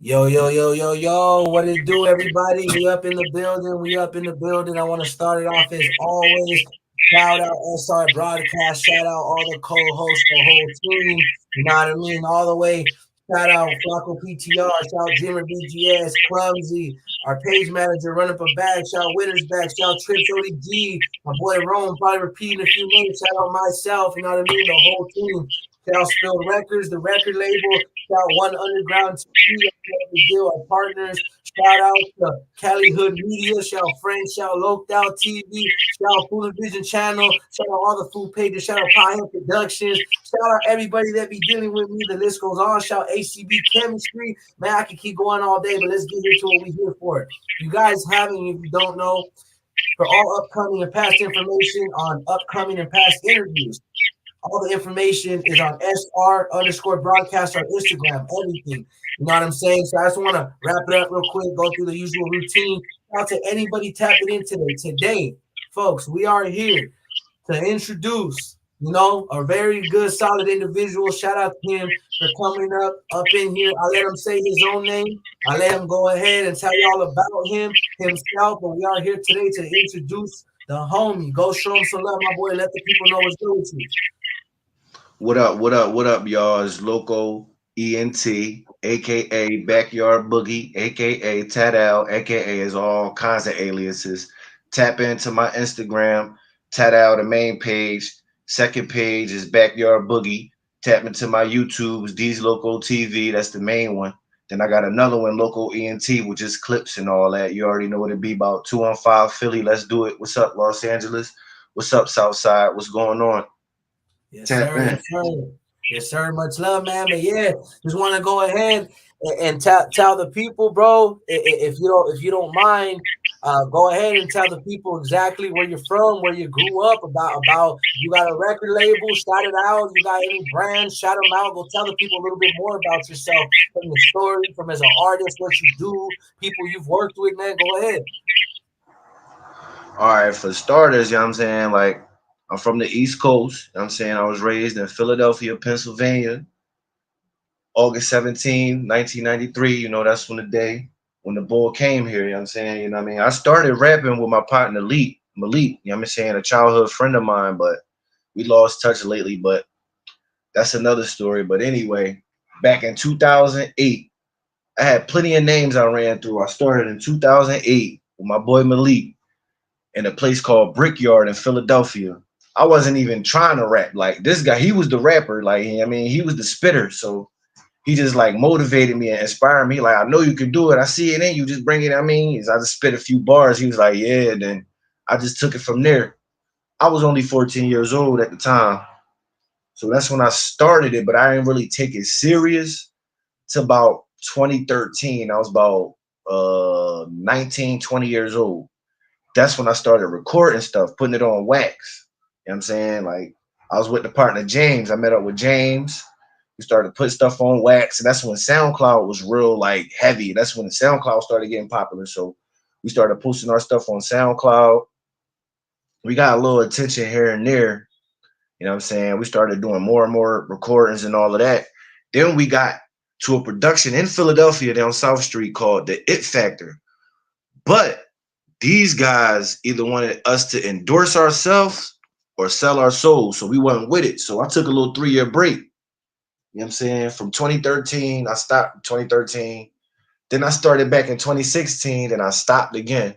Yo, yo, yo, yo, yo, what it do, everybody? We up in the building. We up in the building. I want to start it off as always. Shout out SR Broadcast. Shout out all the co-hosts, the whole team. You know what I mean? All the way. Shout out Flacco PTR. Shout out Jimmer BGS, Clumsy, our page manager, Run Up a Bag. Shout out Winners Back. Shout out Trips ODG. My boy Rome, probably repeating a few names. Shout out myself. You know what I mean? The whole team. Shout out Spill Records, the record label. Shout out One Underground TV. We do our partners. Shout out to Cali Hood Media. Shout out Frank. Shout out LoCo TV. Shout out Food and Vision Channel. Shout out all the food pages. Shout out Pioneer Productions. Shout out everybody that be dealing with me. The list goes on. Shout out ACB Chemistry. Man, I can keep going all day, but let's get into what we're here for. You guys haven't, if you don't know, for all upcoming and past information on upcoming and past interviews. All the information is on SR underscore broadcast on Instagram, everything. You know what I'm saying? So I just want to wrap it up real quick, go through the usual routine. Shout out to anybody tapping in today. Today, folks, we are here to introduce, a very good, solid individual. Shout out to him for coming up in here. I let him say his own name. I let him go ahead and tell y'all about himself. But we are here today to introduce the homie. Go show him some love, my boy. Let the people know what's good with you. What up, what up, what up, y'all? It's LoCo ENT, aka Backyard Boogie, aka Tadal, aka is all kinds of aliases. Tap into my Instagram, Tadal, the main page. Second page is Backyard Boogie. Tap into my YouTube, it's DeEz LoCo TV, that's the main one. Then I got another one, LoCo ENT, which is clips and all that. You already know what it be about. 215 Philly, let's do it. What's up, Los Angeles? What's up, Southside? What's going on? Yes, Tap sir. in. Yes, sir. Yes, sir. Much love, man. But yeah, just want to go ahead and tell the people, bro. If you don't mind, go ahead and tell the people exactly where you're from, where you grew up. About you got a record label, shout it out. You got any brands, shout them out. Go tell the people a little bit more about yourself, from the story, from as an artist, what you do, people you've worked with, man. Go ahead. All right, for starters, you know what I'm saying? Like, I'm from the East Coast. You know what I'm saying? I was raised in Philadelphia, Pennsylvania, August 17, 1993. That's when the day when the bull came here. You know what I'm saying? You know what I mean? I started rapping with my partner, Malik, you know what I'm saying? A childhood friend of mine, but we lost touch lately, but that's another story. But anyway, back in 2008, I had plenty of names I ran through. I started in 2008 with my boy Malik in a place called Brickyard in Philadelphia. I wasn't even trying to rap. Like this guy, he was the rapper. Like I mean, he was the spitter. So he just like motivated me and inspired me. Like I know you can do it. I see it in you. Just bring it. I mean, I just spit a few bars. He was like, yeah. And then I just took it from there. I was only 14 years old at the time, so that's when I started it. But I didn't really take it serious till about 2013. I was about 19, 20 years old. That's when I started recording stuff, putting it on wax. You know what I'm saying? Like I was with the partner James. I met up with James. We started putting stuff on wax, and that's when SoundCloud was real like heavy. That's when the SoundCloud started getting popular. So we started posting our stuff on SoundCloud. We got a little attention here and there. You know what I'm saying? We started doing more and more recordings and all of that. Then we got to a production in Philadelphia down South Street called The It Factor. But these guys either wanted us to endorse ourselves or sell our souls. So we wasn't with it. So I took a little 3-year break. You know what I'm saying? From 2013, I stopped in 2013. Then I started back in 2016, and I stopped again.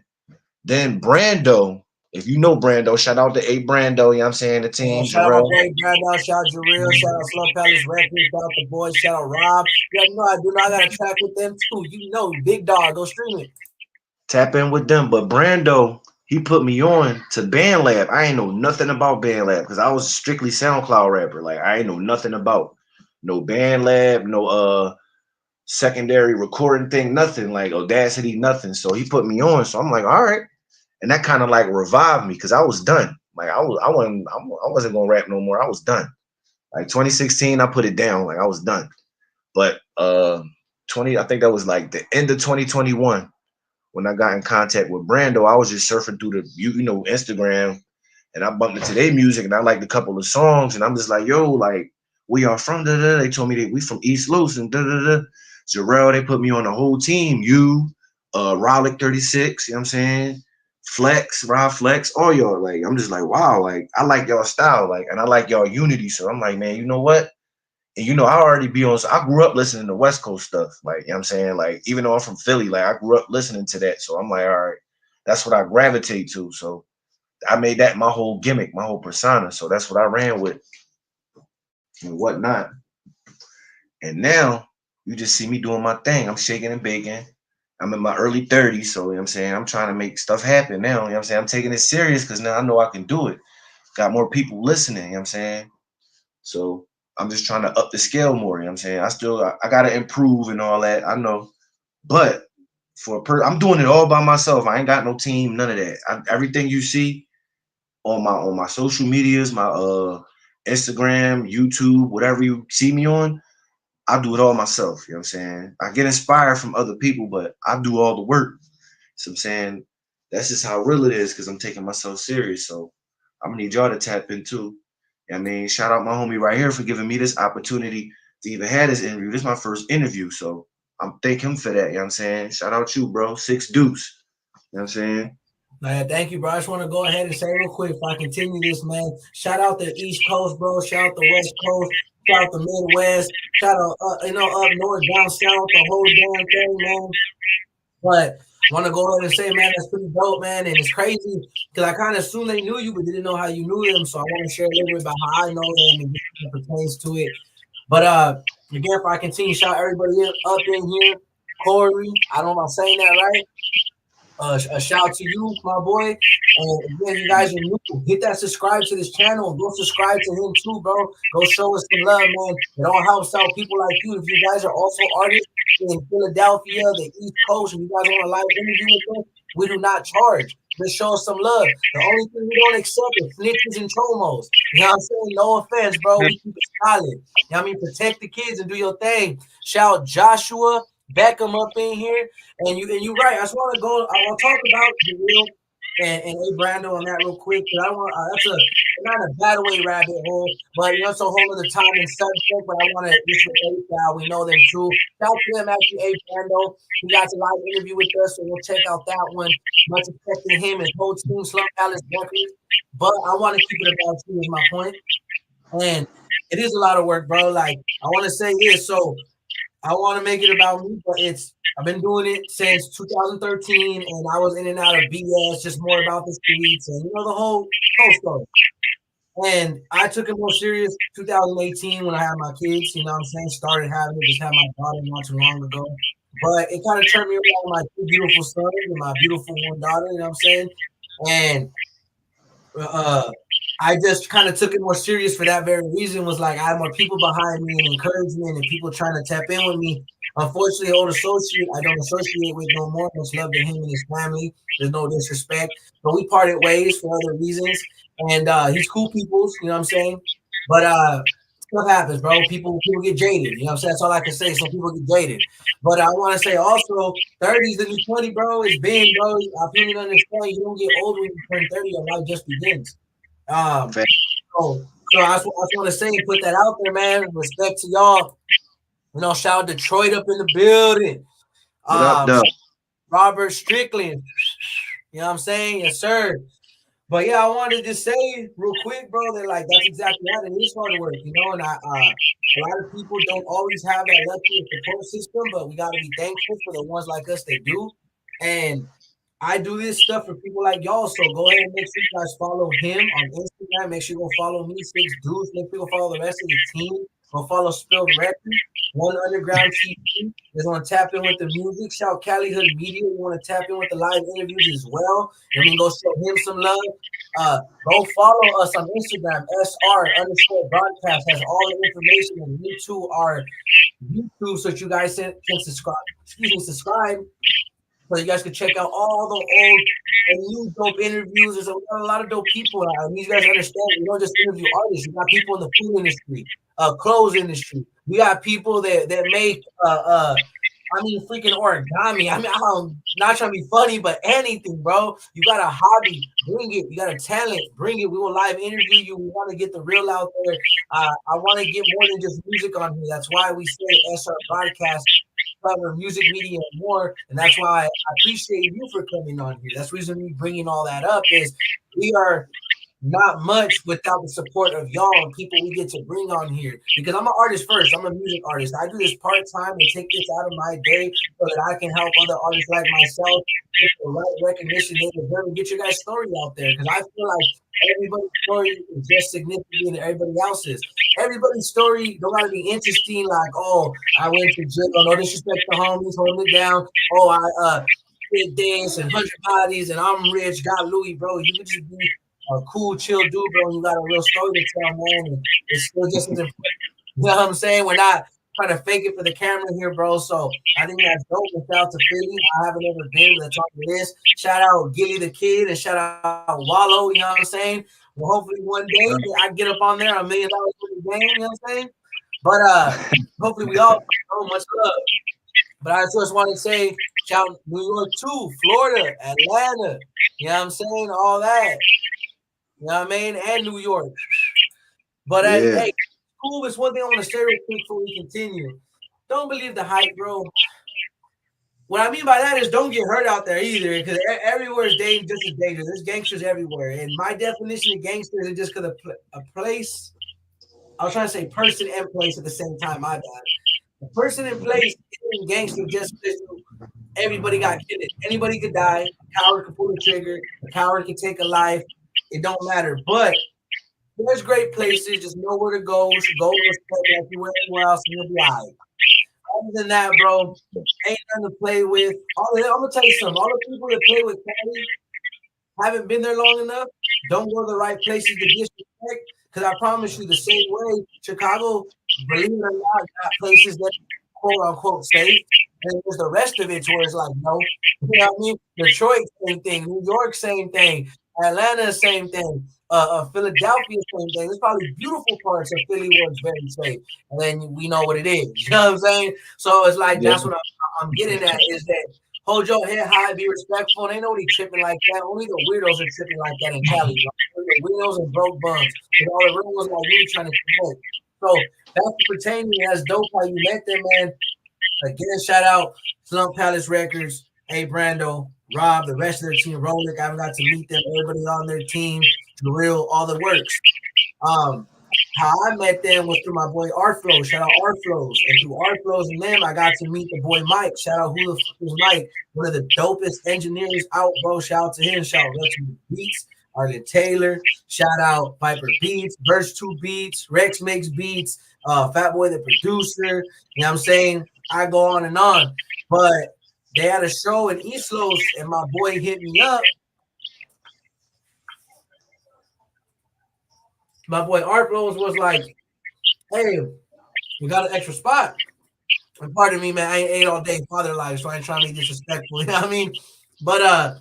Then Brando, if you know Brando, shout out to A Brando, you know what I'm saying? The team, Shout out my Jarrell. boy Brandon, shout out Jarrell, shout out Slum Palace Records, shout out the boys, shout out Rob. Yeah, you know I do. I got a track with them too. You know, Big Dog, go stream it. Tap in with them. But Brando, he put me on to BandLab. I ain't know nothing about BandLab because I was strictly SoundCloud rapper. Like I ain't know nothing about no BandLab, no secondary recording thing, nothing like Audacity, nothing. So he put me on. So I'm like, all right. And that kind of like revived me because I was done. Like I wasn't gonna rap no more. I was done. Like 2016, I put it down. Like I was done. But 20, I think that was like the end of 2021 when I got in contact with Brando. I was just surfing through the Instagram, and I bumped into their music, and I liked a couple of songs, and I'm just like, yo, like we are from da da. They told me that we from East Los and da da da. Jarrell, they put me on the whole team. You, Rowlick 36, you know what I'm saying? Flex, Rob Flex, all y'all. Like, I'm just like, wow, like I like y'all style, like, and I like y'all unity. So I'm like, man, you know what? And I already be on. So I grew up listening to West Coast stuff. Like, you know what I'm saying? Like, even though I'm from Philly, like I grew up listening to that. So I'm like, all right, that's what I gravitate to. So I made that my whole gimmick, my whole persona. So that's what I ran with and whatnot. And now you just see me doing my thing. I'm shaking and baking. I'm in my early 30s. So you know what I'm saying? I'm trying to make stuff happen now. You know what I'm saying? I'm taking it serious because now I know I can do it. Got more people listening, you know what I'm saying? So I'm just trying to up the scale more, you know what I'm saying? I gotta improve and all that. I know. But I'm doing it all by myself. I ain't got no team, none of that. Everything you see on my social medias, my Instagram, YouTube, whatever you see me on, I do it all myself. You know what I'm saying? I get inspired from other people, but I do all the work. So I'm saying that's just how real it is because I'm taking myself serious. So I'm gonna need y'all to tap in too. I mean, shout out my homie right here for giving me this opportunity to even have this interview. This is my first interview, so I'm thank him for that. You know what I'm saying? Shout out you, bro. Six Deuce. You know what I'm saying? Thank you, bro. I just want to go ahead and say real quick before I continue this, man. Shout out the East Coast, bro. Shout out the West Coast. Shout out the Midwest. Shout out, up north, down south, the whole damn thing, man. But I want to go ahead and say, man, that's pretty dope, man. And it's crazy because I kind of assumed they knew you, but didn't know how you knew them. So I want to share a little bit about how I know them and what pertains to it. But again, if I continue, shout everybody up in here. Corey, I don't know if I'm saying that right. A shout out to you, my boy. And again, you guys are new. Hit that subscribe to this channel. Go subscribe to him too, bro. Go show us some love, man. It all helps out people like you. If you guys are also artists in Philadelphia, the East Coast, and you guys want a live interview with us, we do not charge. Just show us some love. The only thing we don't accept is snitches and chomos. You know what I'm saying? No offense, bro. We keep it solid. You know what I mean? Protect the kids and do your thing. Shout Joshua Beckham up in here. And you right. I just want to go. I want to talk about the real and A Brando on that real quick. Because I don't want. That's a not a bad way rabbit hole, but it's a whole other time and subject. But I want to just relate that we know them too. Shout out to them actually, A Brando. He got a live interview with us, so we'll check out that one. Much respect to him and whole team, Slum Palace Records. But I want to keep it about you is my point. And it is a lot of work, bro. Like I want to say this, so I want to make it about me, but I've been doing it since 2013, and I was in and out of BS, just more about the streets and the whole story. And I took it more serious 2018 when I had my kids. You know what I'm saying? Started having it, just had my daughter not too long ago. But it kind of turned me around my two beautiful sons and my beautiful one daughter. You know what I'm saying? And I just kind of took it more serious for that very reason. Was like I had more people behind me and encouragement and people trying to tap in with me. Unfortunately, old associate I don't associate with no more. Much love to him and his family. There's no disrespect, but we parted ways for other reasons. And he's cool peoples, you know what I'm saying? But stuff happens, bro. People get jaded. You know what I'm saying? That's all I can say. Some people get jaded. But I want to say also, 30 is the new 20, bro. It's been, bro. I feel you understand. You don't get older when you turn 30. Your life just begins. So I just want to say and put that out there, man. Respect to y'all. Shout out Detroit up in the building. What up, though? Robert Strickland. You know what I'm saying? Yes, sir. But yeah, I wanted to just say real quick, bro, that like that's exactly right. It is hard work, and a lot of people don't always have that luxury support system, but we got to be thankful for the ones like us that do. And I do this stuff for people like y'all, so go ahead and make sure you guys follow him on Instagram. Make sure you go follow me, Six Dudes. Make sure you go follow the rest of the team. Go follow Spilled Record, One Underground TV. Just want to tap in with the music. Shout Cali Hood Media. We want to tap in with the live interviews as well. And we go show him some love. Go follow us on Instagram. SR_broadcast has all the information. And me too are YouTube, so that you guys can subscribe. Subscribe. So you guys can check out all the old and new dope interviews. There's a lot of dope people. You guys understand, we don't just interview artists. You got people in the food industry, clothes industry. We got people that make freaking origami. I'm not trying to be funny, but anything, bro. You got a hobby, bring it. You got a talent, bring it. We will live interview you. We want to get the real out there. I want to get more than just music on here. That's why we say SR Broadcast. cover music media and more. And that's why I appreciate you for coming on here. That's the reason me bringing all that up is we are not much without the support of y'all and people we get to bring on here. Because I'm an artist first. I'm a music artist. I do this part-time and take this out of my day so that I can help other artists like myself get the right recognition they deserve and get your guys' story out there. Because I feel like everybody's story is just significant to everybody else's. Everybody's story don't gotta be interesting, like, oh, I went to jail, no disrespect the homies, holding it down. Oh, I did dance and 100 bodies and I'm rich, got Louis, bro. You could just be a cool, chill dude, bro. You got a real story to tell, man. And it's still just as important. You know what I'm saying? We're not trying to fake it for the camera here, bro. So I think that's dope. And shout out to Philly. I haven't ever been, but talk to this. Shout out Gilly the Kid and shout out Wallow. You know what I'm saying? Well, hopefully one day I get up on there $1 million for the game. You know what I'm saying? But hopefully we all know much love. But I just want to say, shout out New York too, Florida, Atlanta. You know what I'm saying? All that. You know what I mean? And New York. But hey, cool. It's one thing I want to say real quick before we continue. Don't believe the hype, bro. What I mean by that is don't get hurt out there either, because everywhere is dangerous. Just as dangerous. There's gangsters everywhere. And my definition of gangsters is just because a place. I was trying to say person and place at the same time. My bad. The person in place is gangster just because everybody got killed. Anybody could die. A coward could pull the trigger. A coward could take a life. It don't matter. But there's great places. Just know where to go. Go respect like you went anywhere else, and you'll be all right. Other than that, bro, ain't nothing to play with. I'm gonna tell you something. All the people that play with Cali haven't been there long enough. Don't go to the right places to disrespect. Because I promise you, the same way Chicago, believe it or not, got places that quote unquote safe. And there's the rest of it where it's like, no. You know what I mean? Detroit, same thing. New York, same thing. Atlanta, same thing. Philadelphia, same thing. There's probably beautiful parts of Philly where it's very safe. And then we know what it is. You know what I'm saying? So it's like, that's what I'm getting at is that hold your head high, be respectful. And ain't nobody tripping like that. Only the weirdos are tripping like that in Cali. The weirdos and broke bums. And all the real ones like me trying to connect. So that's pertaining. That's dope how you met them, man. Again, shout out Slump Palace Records, A Brando, Rob, the rest of their team, Rolik. I haven't got to meet them. Everybody on their team, the real, all the works. How I met them was through my boy Artflow. Shout out Artflows. And through Artflows and them, I got to meet the boy Mike. Shout out who the fuck is Mike? One of the dopest engineers out, bro. Shout out to him. Shout out to Beats, Arlen Taylor. Shout out Viper Beats, Verse 2 Beats, Rex Makes Beats, Fat Boy the producer. You know what I'm saying? I go on. But they had a show in East Los, and my boy hit me up. My boy Art Rose was like, hey, we got an extra spot. And pardon me, man, I ain't ate all day father life, so I ain't trying to be disrespectful. You know what I mean? But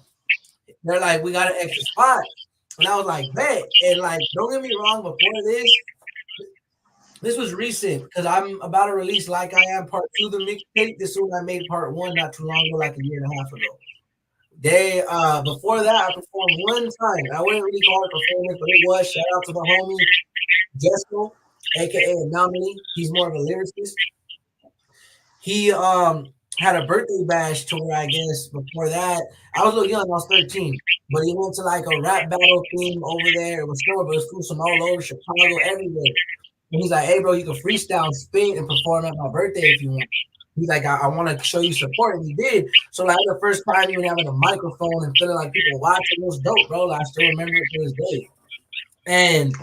they're like, we got an extra spot. And I was like, bet. And like, don't get me wrong, before this was recent because I'm about to release Like I Am Part 2 the mixtape. This is when I made Part 1 not too long ago, like a year and a half ago. They before that, I performed one time. I wouldn't really call it performance, but it was. Shout out to the homie Jesco, aka Anomaly. He's more of a lyricist. He had a birthday bash tour, I guess. Before that, I was a little young, I was 13. But he went to like a rap battle theme over there. It was still, but it was from all over Chicago, everywhere. And he's like, hey, bro, you can freestyle, spit, and perform at my birthday if you want. He's like, I want to show you support. And he did. So, like, the first time even having a microphone and feeling like people watching, it was dope, bro. Like, I still remember it to this day. And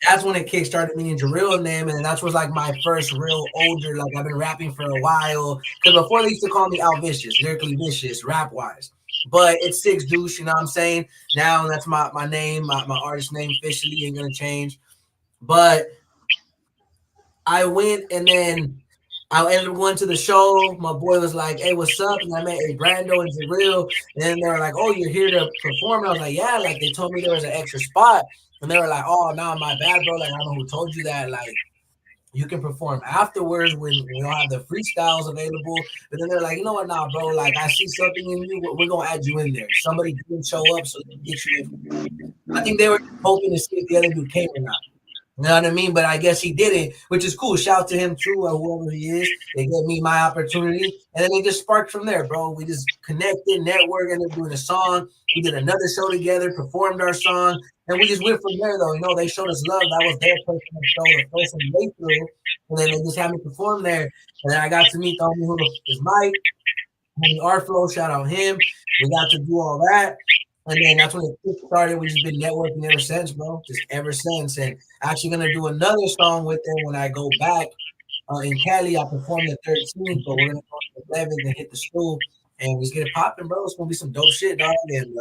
that's when it kickstarted me and Jarrell and them. And that's was like my first real older, like, I've been rapping for a while. Because before they used to call me Al Vicious, lyrically vicious, rap-wise. But it's Six Deuce, you know what I'm saying? Now that's my name, my artist name officially ain't going to change. But I went and then I ended up going to the show. My boy was like, hey, what's up? And I met A Brando and Jarrell. And then they were like, oh, you're here to perform? And I was like, yeah. Like, they told me there was an extra spot. And they were like, oh, no, my bad, bro. Like, I don't know who told you that. Like, you can perform afterwards when we don't have the freestyles available. But then they're like, you know what, nah, bro. Like, I see something in you. We're going to add you in there. Somebody didn't show up, so they can get you in. I think they were hoping to see if the other dude came or not. You know what I mean? But I guess he did it, which is cool. Shout out to him too, or whoever he is. They gave me my opportunity, and then they just sparked from there, bro. We just connected, networked, ended up doing a song. We did another show together, performed our song, and we just went from there. Though, you know, they showed us love. That was their personal show, the first one they threw, and then they just had me perform there. And then I got to meet the homie who is Mike, homie Arflo. Shout out him. We got to do all that. And then that's when it started. We just been networking ever since, bro. Just ever since. And actually gonna do another song with them when I go back in Cali. I performed the 13th, but we're gonna go on the 11th and hit the school and just get it popping, bro. It's gonna be some dope shit, dog. And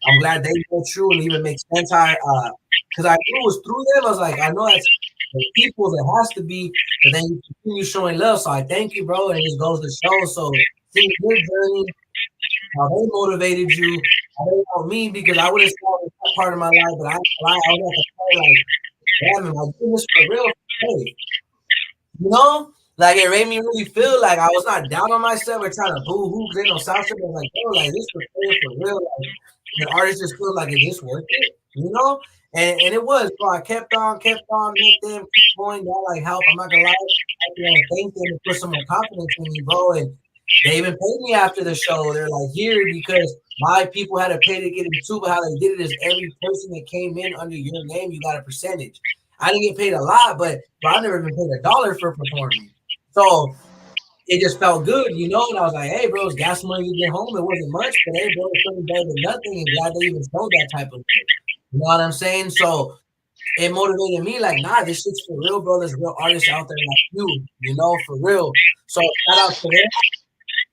I'm glad they go true and even make sense. Because I knew it was through them. I was like, I know that's the people that has to be, but then you continue showing love. So I thank you, bro. And it just goes to show. So see your journey, how they motivated you. I don't know me because I would have started that part of my life, but I was at the point like, damn, am I doing this for real? Hey, you know, like it made me really feel like I was not down on myself or trying to boo hoo because ain't no South Shore. I was like, bro, like this for real. Like the artist just feels like, is this worth it? You know? And it was, bro. I kept on, met them, keep going, that like help. I'm not gonna lie. I want to thank them and put some more confidence in me, bro. And they even paid me after the show. They're like, here, because my people had to pay to get it too, but how they did it is every person that came in under your name, you got a percentage. I didn't get paid a lot, but I've never been paid $1 for performing. So it just felt good, you know. And I was like, hey, bro, it's gas money to get home. It wasn't much, but hey, bro, it's something better than nothing. And glad they even showed that type of thing. You know what I'm saying? So it motivated me, like, nah, this shit's for real, bro. There's real artists out there like you know, for real. So shout out to them.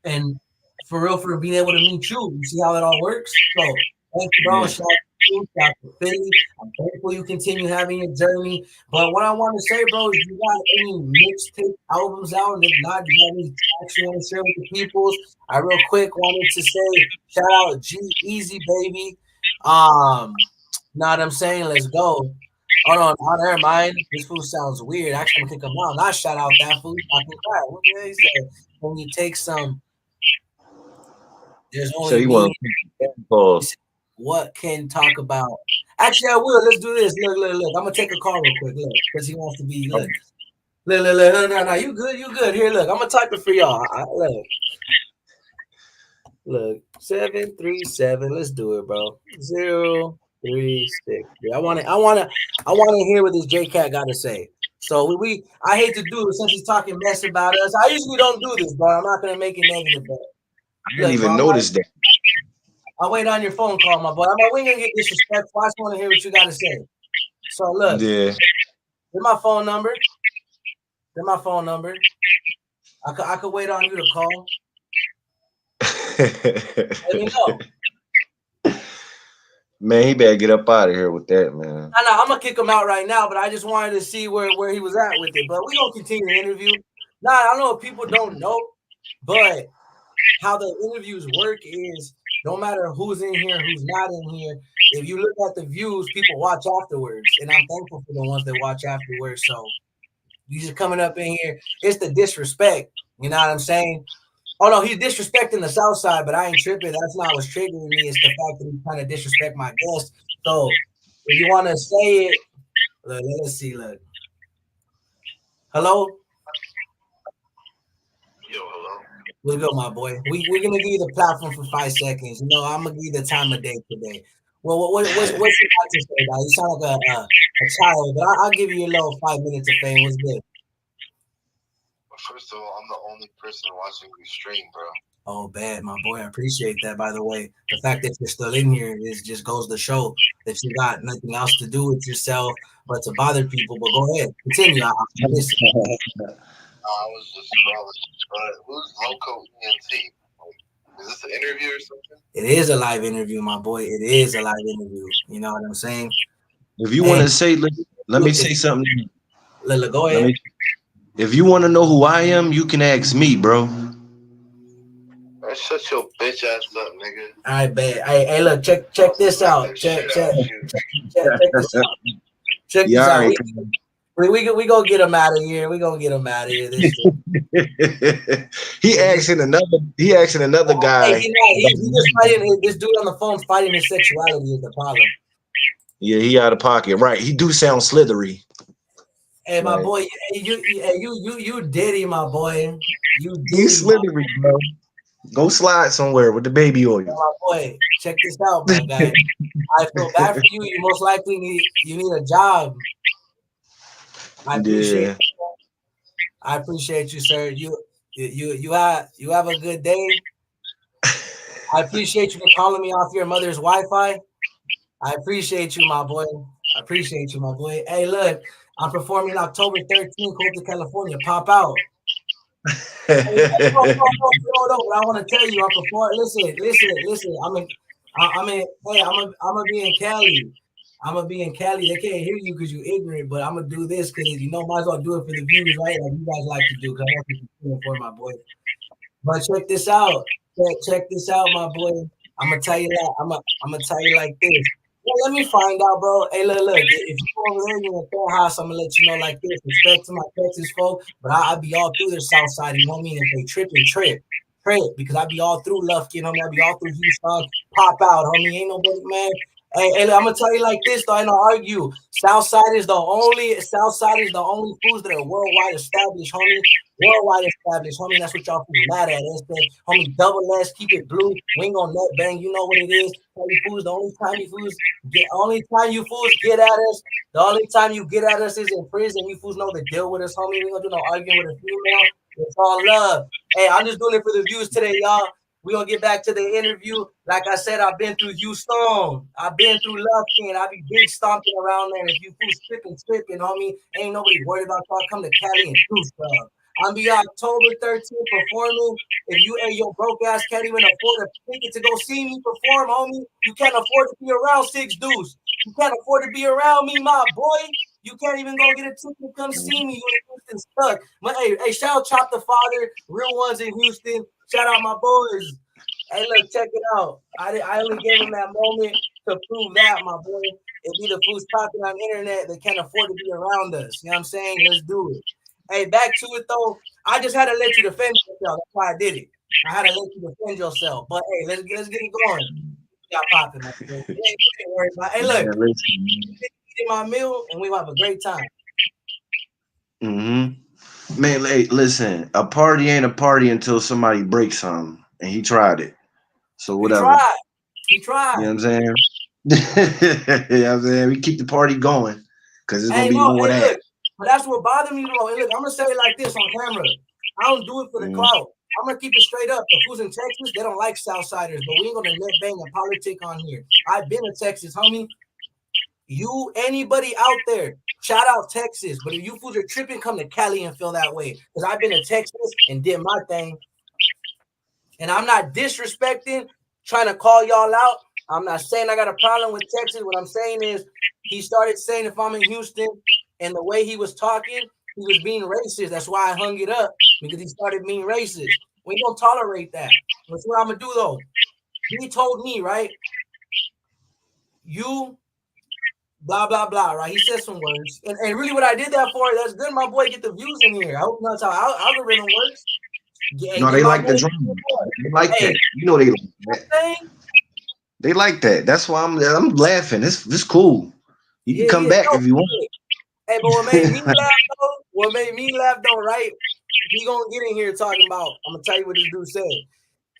And for real, for being able to meet you. You see how it all works? So thank you, bro. Shout out to you, shout out to Philly. I'm thankful you continue having your journey. But what I want to say, bro, is you got any mixtape albums out? And if not, you got any tracks you want to share with the peoples? I real quick wanted to say shout out G-Eazy, baby. Know what I'm saying? Let's go. Hold on air, mine. This food sounds weird. Actually, I'm gonna kick him out. Not shout out that food. Fucking crap. What did he say? When you take some, there's only So you me. want to pause? What can talk about? Actually, I will. Let's do this. Look. I'm gonna take a call real quick. Look, because he wants to be. Look. No. You good. Here, look. I'm gonna type it for y'all. Look. 737. Let's do it, bro. 036. I want to hear what this J Cat got to say. So I hate to do it since he's talking mess about us. I usually don't do this, but I'm not gonna make it negative. But I didn't even notice that. I'll wait on your phone call, my boy. We ain't gonna get disrespectful. I just want to hear what you got to say. So look, yeah. Here's my phone number. I could wait on you to call. Let me know. Man, he better get up out of here with that, man. I know I'm gonna kick him out right now, but I just wanted to see where he was at with it. But we gonna continue the interview. Nah, I know if people don't know, but how the interviews work is no matter who's in here, who's not in here. If you look at the views, people watch afterwards, and I'm thankful for the ones that watch afterwards. So you just coming up in here, it's the disrespect. You know what I'm saying? Oh no, he's disrespecting the South Side, but I ain't tripping. That's not what's triggering me. It's the fact that he's trying to disrespect my guest. So if you want to say it, let's see. Look, hello. Yo, hello. We'll go, my boy. We're gonna give you the platform for 5 seconds. You know, I'm gonna give you the time of day today. Well, what's you got to say, guys? You sound like a child, but I'll give you a little 5 minutes of fame. What's good? First of all, I'm the only person watching you stream, bro. Oh, bad, my boy. I appreciate that, by the way. The fact that you're still in here just goes to show that you got nothing else to do with yourself but to bother people. But go ahead. Continue. I listen. I was just scrolling. But who's LoCo ENT? Is this an interview or something? It is a live interview, my boy. It is a live interview. You know what I'm saying? If you want to say, let me say something. Go ahead. If you want to know who I am, you can ask me, bro. Man, shut your bitch ass up, nigga. I bet. Hey, look, check this out. Check this out. Check this out. We gonna get him out of here. We gonna get him out of here. He asking another guy. He's just fighting. This dude on the phone fighting his sexuality is the problem. Yeah, he out of pocket. Right. He do sound slithery. Hey, my Right. boy, you Diddy, my boy. You You Diddy, slithery, bro. Go slide somewhere with the baby oil. my boy. Check this out, my guy. I feel bad for you. You most likely need a job. I appreciate Yeah. I appreciate you, sir. You have a good day. I appreciate you for calling me off your mother's Wi-Fi. I appreciate you, my boy. I appreciate you, my boy. Hey, look, I'm performing October 13th, Costa, California. Pop out. Hey, no. What I want to tell you, I'm performing. Listen. I'm gonna be in Cali. I'm gonna be in Cali. They can't hear you because you're ignorant, but I'm gonna do this because might as well do it for the views, right? Like you guys like to do. Because I want people for my boy. But check this out. Check this out, my boy. I'm gonna tell you that. I'm gonna tell you like this. Well, let me find out, bro. Hey, look. If you go over there, you're in a fair house. I'm gonna let you know like this. Respect to my Texas folk, but I be all through the South Side. You know what I mean? If they trip, because I be all through Lufkin. I be all through Houston. Pop out, homie. Ain't nobody, man. Hey, I'm gonna tell you like this, though. I don't argue. Southside is the only foods that are worldwide established, homie. Worldwide established, homie. That's what y'all fools mad at. That's the homie. Double S, keep it blue. We ain't gonna net bang. You know what it is. You fools, the only time you fools get at us. The only time you get at us is in prison. You fools know the deal with us, homie. We ain't gonna do no arguing with a female. It's all love. Hey, I'm just doing it for the views today, y'all. We're gonna get back to the interview. Like I said, I've been through Houston. I've been through Lufkin. I be big stomping around there. If you fools tripping, homie, ain't nobody worried about y'all. Come to Cali and do stuff. I'll be October 13th performing. If you your broke ass can't even afford a ticket to go see me perform, homie, you can't afford to be around 6 dudes. You can't afford to be around me, my boy. You can't even go get a ticket to come see me. You in Houston stuck. But hey, shout out Chop the Father, real ones in Houston. Shout out my boys. Hey, look, check it out. I only gave him that moment to prove that, my boy. If be the fools talking on the internet, they can't afford to be around us. You know what I'm saying? Let's do it. Hey, back to it though. I just had to let you defend yourself. That's why I did it. I had to let you defend yourself. But hey, let's get it going. Got popping, my boy. Hey, look, eating my meal and we have a great time. Man, hey, listen, a party ain't a party until somebody breaks something, and he tried it. So whatever. He tried. You know what I'm saying? You know what I'm saying? We keep the party going because it's gonna be more than that. Look, but that's what bothered me, bro. Hey, look, I'm gonna say it like this on camera. I don't do it for the clout. I'm gonna keep it straight up. The fools in Texas, they don't like Southsiders, but we ain't gonna net bang and politic on here. I've been to Texas, homie. You, anybody out there, shout out Texas. But if you fools are tripping, come to Cali and feel that way. Because I've been to Texas and did my thing. And I'm not disrespecting, trying to call y'all out. I'm not saying I got a problem with Texas. What I'm saying is he started saying if I'm in Houston and the way he was talking, he was being racist. That's why I hung it up, because he started being racist. We don't tolerate that. That's what I'm going to do, though. He told me, right, you blah, blah, blah, right? He said some words. And really what I did that for, that's good, my boy, get the views in here. I hope that's how algorithm works. No, they like the drama. They like that. You know they like that. They like that. That's why I'm laughing. This cool. You can come back if you want. Hey, but what made me laugh though, right? He gonna get in here talking about, I'm gonna tell you what this dude said.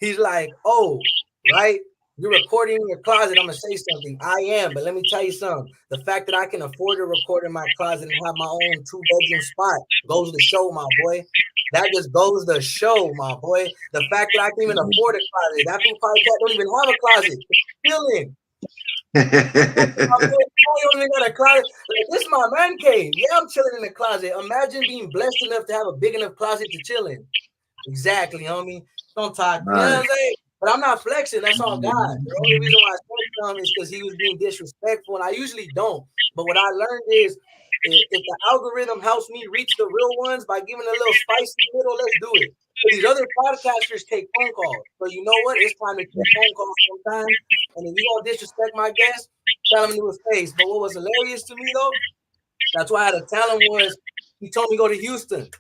He's like, oh, right? You're recording in your closet. I'm gonna say something. I am, but let me tell you something. The fact that I can afford to record in my closet and have my own 2-bedroom spot goes to show, my boy. That just goes to show, my boy. The fact that I can even afford a closet. That people probably don't even have a closet. Chilling. Got a closet. Like, this is my man cave. Yeah, I'm chilling in the closet. Imagine being blessed enough to have a big enough closet to chill in. Exactly, homie. Don't talk. You know what I'm saying? But I'm not flexing. That's on God. The only reason why I flexed him is because he was being disrespectful, and I usually don't. But what I learned is, if the algorithm helps me reach the real ones by giving a little spicy little, let's do it. But these other podcasters take phone calls. So you know what? It's time to take phone calls sometimes. And if you don't disrespect my guest, tell him to his face. But what was hilarious to me, though, that's why I had to tell him was, he told me to go to Houston.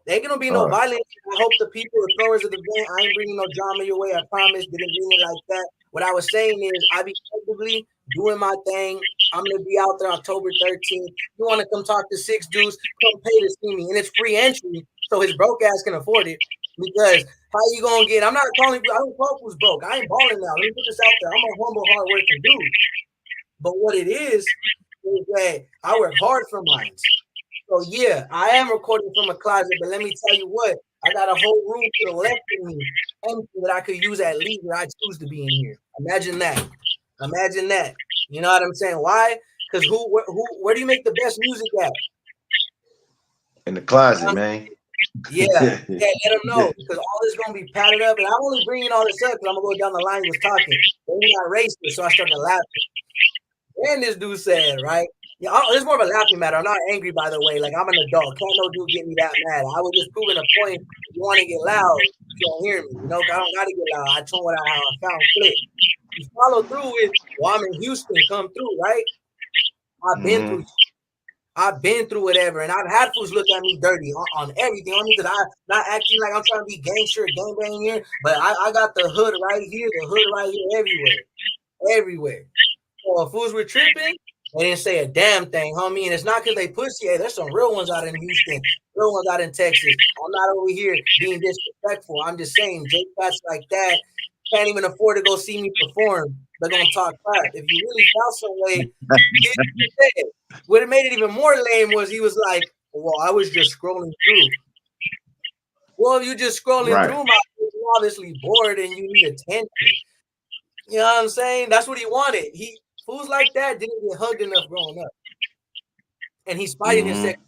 There ain't gonna be no violence. I hope the people, the throwers of the event, I ain't bringing no drama your way. I promise. Didn't mean it like that. What I was saying is, I be actively doing my thing. I'm gonna be out there October 13th. You want to come talk to 6 dudes? Come pay to see me, and it's free entry, so his broke ass can afford it. Because how you gonna get? I'm not calling. I don't call who's broke. I ain't balling now. Let me put this out there. I'm a humble, hardworking dude. But what it is that I work hard for mine. So yeah, I am recording from a closet, but let me tell you what, I got a whole room to the left of me, empty that I could use at leisure. I choose to be in here. Imagine that. Imagine that. You know what I'm saying? Why? Because where do you make the best music at? In the closet, man. Yeah, let them know because all this gonna be padded up, and I'm only bringing all this up because I'm gonna go down the line. He was talking, then he got racist, so I started laughing. And this dude said, right? Yeah, it's more of a laughing matter. I'm not angry, by the way. Like, I'm an adult. Can't no dude get me that mad. I was just proving a point. If you want to get loud, you don't hear me. You know, I don't got to get loud. I told what I found clip. You follow through with, well, I'm in Houston, come through, right? I've been through whatever, and I've had fools look at me dirty on everything on me because I'm not acting like I'm trying to be gangster, gangbang here, but I got the hood right here, everywhere. So if fools were tripping, they didn't say a damn thing, homie. And it's not because they pussy. Hey, there's some real ones out in Houston, real ones out in Texas. I'm not over here being disrespectful. I'm just saying, J-Cats like that can't even afford to go see me perform. They're going to talk crap. If you really felt some way, what made it even more lame was he was like, well, I was just scrolling through. Well, you just scrolling through, you're obviously bored and you need attention. You know what I'm saying? That's what he wanted. Fools like that didn't get hugged enough growing up. And he's fighting his sexuality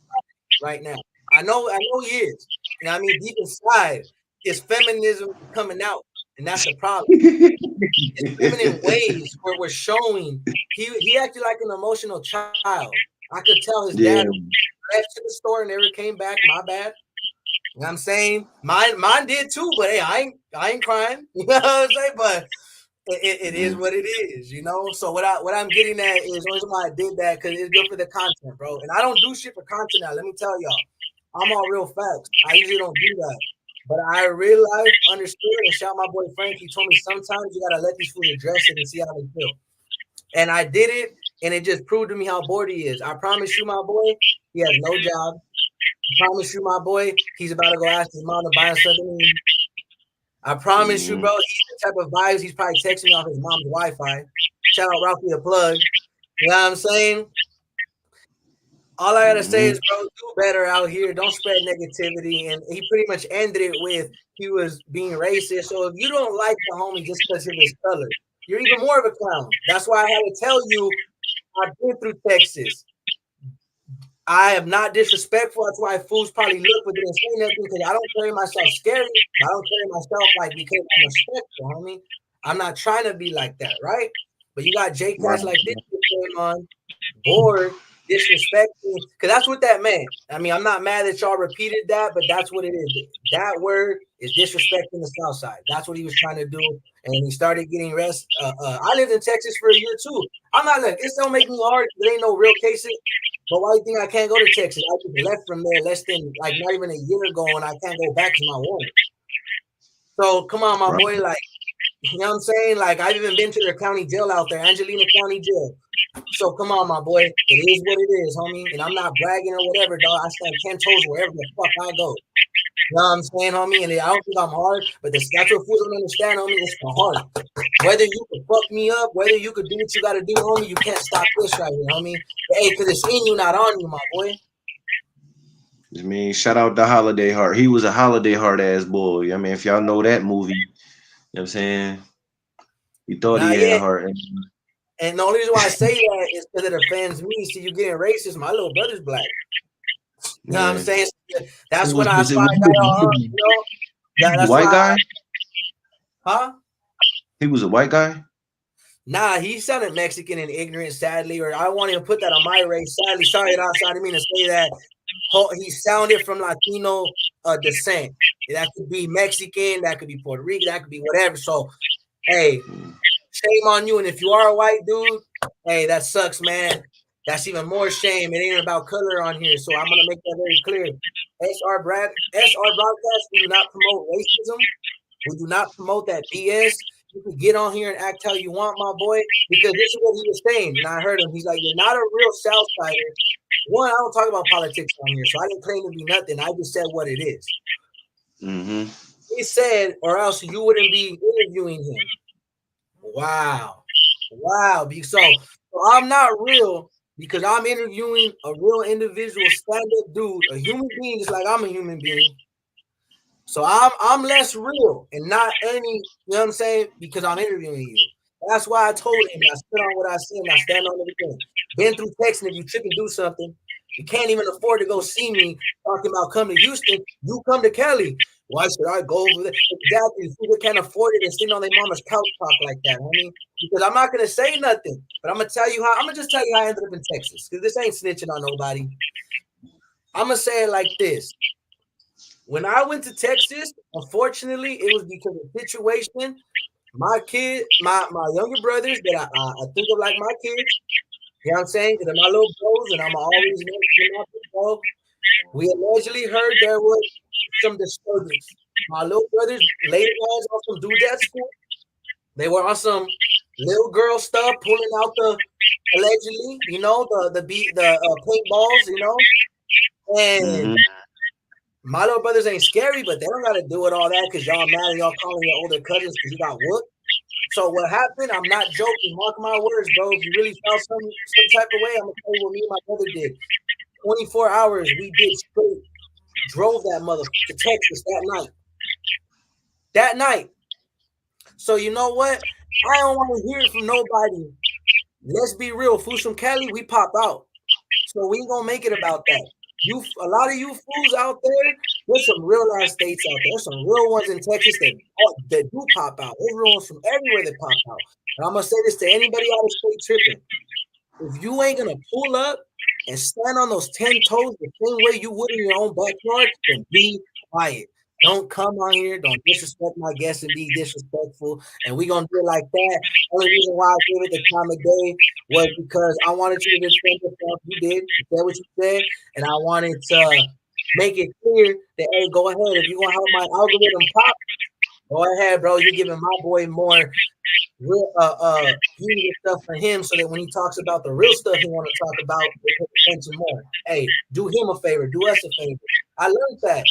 right now. I know he is. You know what I mean? Deep inside, his feminism is coming out. And that's the problem. His feminine ways were showing. He acted like an emotional child. I could tell his dad left to the store and never came back. My bad. You know what I'm saying? Mine did too, but hey, I ain't crying. You know what I'm saying? But it is what it is, you know. So what I'm getting at is the reason why I did that because it's good for the content, bro. And I don't do shit for content now. Let me tell y'all, I'm all real facts. I usually don't do that, but I realized, understood, and shout my boy Frank. He told me sometimes you gotta let these fools address it and see how they feel. And I did it, and it just proved to me how bored he is. I promise you, my boy, he has no job. I promise you, my boy, he's about to go ask his mom to buy him something. I promise you, bro, he's the type of vibes he's probably texting me off his mom's Wi-Fi. Shout out Ralphie the plug. You know what I'm saying? All I gotta say is, bro, do better out here. Don't spread negativity. And he pretty much ended it with he was being racist. So if you don't like the homie just because of his color, you're even more of a clown. That's why I had to tell you I've been through Texas. I am not disrespectful. That's why fools probably look but didn't say nothing because I don't carry myself scary. I don't carry myself like because I'm respectful, homie. I'm not trying to be like that, right? But you got J-Cats like this going on, bored, disrespecting, because that's what that meant. I mean, I'm not mad that y'all repeated that, but that's what it is. That word is disrespecting the South Side. That's what he was trying to do, and he started getting rest. I lived in Texas for a year too. I'm not like this. Don't make me hard. There ain't no real cases. But why do you think I can't go to Texas? I just left from there less than like not even a year ago, and I can't go back to my warrant. So come on, my boy, like you know what I'm saying? Like I've even been to their county jail out there, Angelina County Jail. So come on, my boy, it is what it is, homie. And I'm not bragging or whatever, dog. I stand 10 toes wherever the fuck I go. You know what I'm saying, homie? And I don't think I'm hard, but that's what fools don't understand, homie. It's the heart. Whether you could fuck me up, whether you could do what you gotta do, homie, you can't stop this right here, homie. Hey, because it's in you, not on you, my boy. I mean, shout out to Holiday Heart. He was a Holiday Heart ass boy. I mean, if y'all know that movie, you know what I'm saying? He thought he had heart. And the only reason why I say that is because it offends me. See, you getting racist. My little brother's black. You know what I'm saying? That's when I got all, you know. That's white guy? Huh? He was a white guy? Nah, he sounded Mexican and ignorant, sadly. Or I won't even put that on my race, sadly. Sorry, I didn't mean to say that. He sounded from Latino descent. That could be Mexican, that could be Puerto Rican, that could be whatever. So, hey, shame on you. And if you are a white dude, hey, that sucks, man. That's even more shame. It ain't about color on here. So I'm gonna make that very clear. SR Broadcast, we do not promote racism. We do not promote that BS. You can get on here and act how you want, my boy, because this is what he was saying. And I heard him. He's like, you're not a real Southsider. One, I don't talk about politics on here, so I didn't claim to be nothing. I just said what it is. Mm-hmm. He said, or else you wouldn't be interviewing him. Wow. So I'm not real because I'm interviewing a real individual, stand-up dude, a human being, just like I'm a human being. So I'm less real and not any, you know what I'm saying? Because I'm interviewing you. That's why I told him I stood on what I said and I stand on everything. Been through texting, if you trip and do something, you can't even afford to go see me talking about coming to Houston. You come to Cali. Why should I go over there? Exactly. People can't afford it and sitting on their mama's couch talk like that, homie. Because I'm not gonna say nothing, but I'm gonna just tell you how I ended up in Texas. Because this ain't snitching on nobody. I'm gonna say it like this. When I went to Texas, unfortunately, it was because of the situation. My kid, my younger brothers that I think of like my kids, you know what I'm saying? They're my little bros, and I'm always my bro. We allegedly heard there was some disturbance. My little brothers laid hands on some dudes at school. They were on some little girl stuff, pulling out the allegedly, you know, the paintballs, you know, and my little brothers ain't scary, but they don't got to do with all that because y'all mad and y'all calling your older cousins because you got whooped. So what happened? I'm not joking. Mark my words, bro. If you really felt some type of way, I'm gonna tell you what me and my brother did. 24 hours we did straight. Drove that mother to Texas that night. So you know what? I don't want to hear it from nobody. Let's be real. Fools from Cali, we pop out. So we ain't gonna make it about that. A lot of you fools out there, there's some real ass states out there. There's some real ones in Texas that do pop out. There's real ones from everywhere that pop out. And I'm gonna say this to anybody out of state tripping. If you ain't gonna pull up and stand on those 10 toes the same way you would in your own backyard, then be quiet. Don't come on here. Don't disrespect my guests and be disrespectful. And we're going to do it like that. Only reason why I gave it the time of day was because I wanted you to defend yourself. You did. You said what you said. And I wanted to make it clear that, hey, go ahead. If you're going to help my algorithm pop, go ahead, bro. You're giving my boy more real beauty stuff for him so that when he talks about the real stuff he want to talk about, they pay attention more. Hey, do him a favor. Do us a favor. I learned that.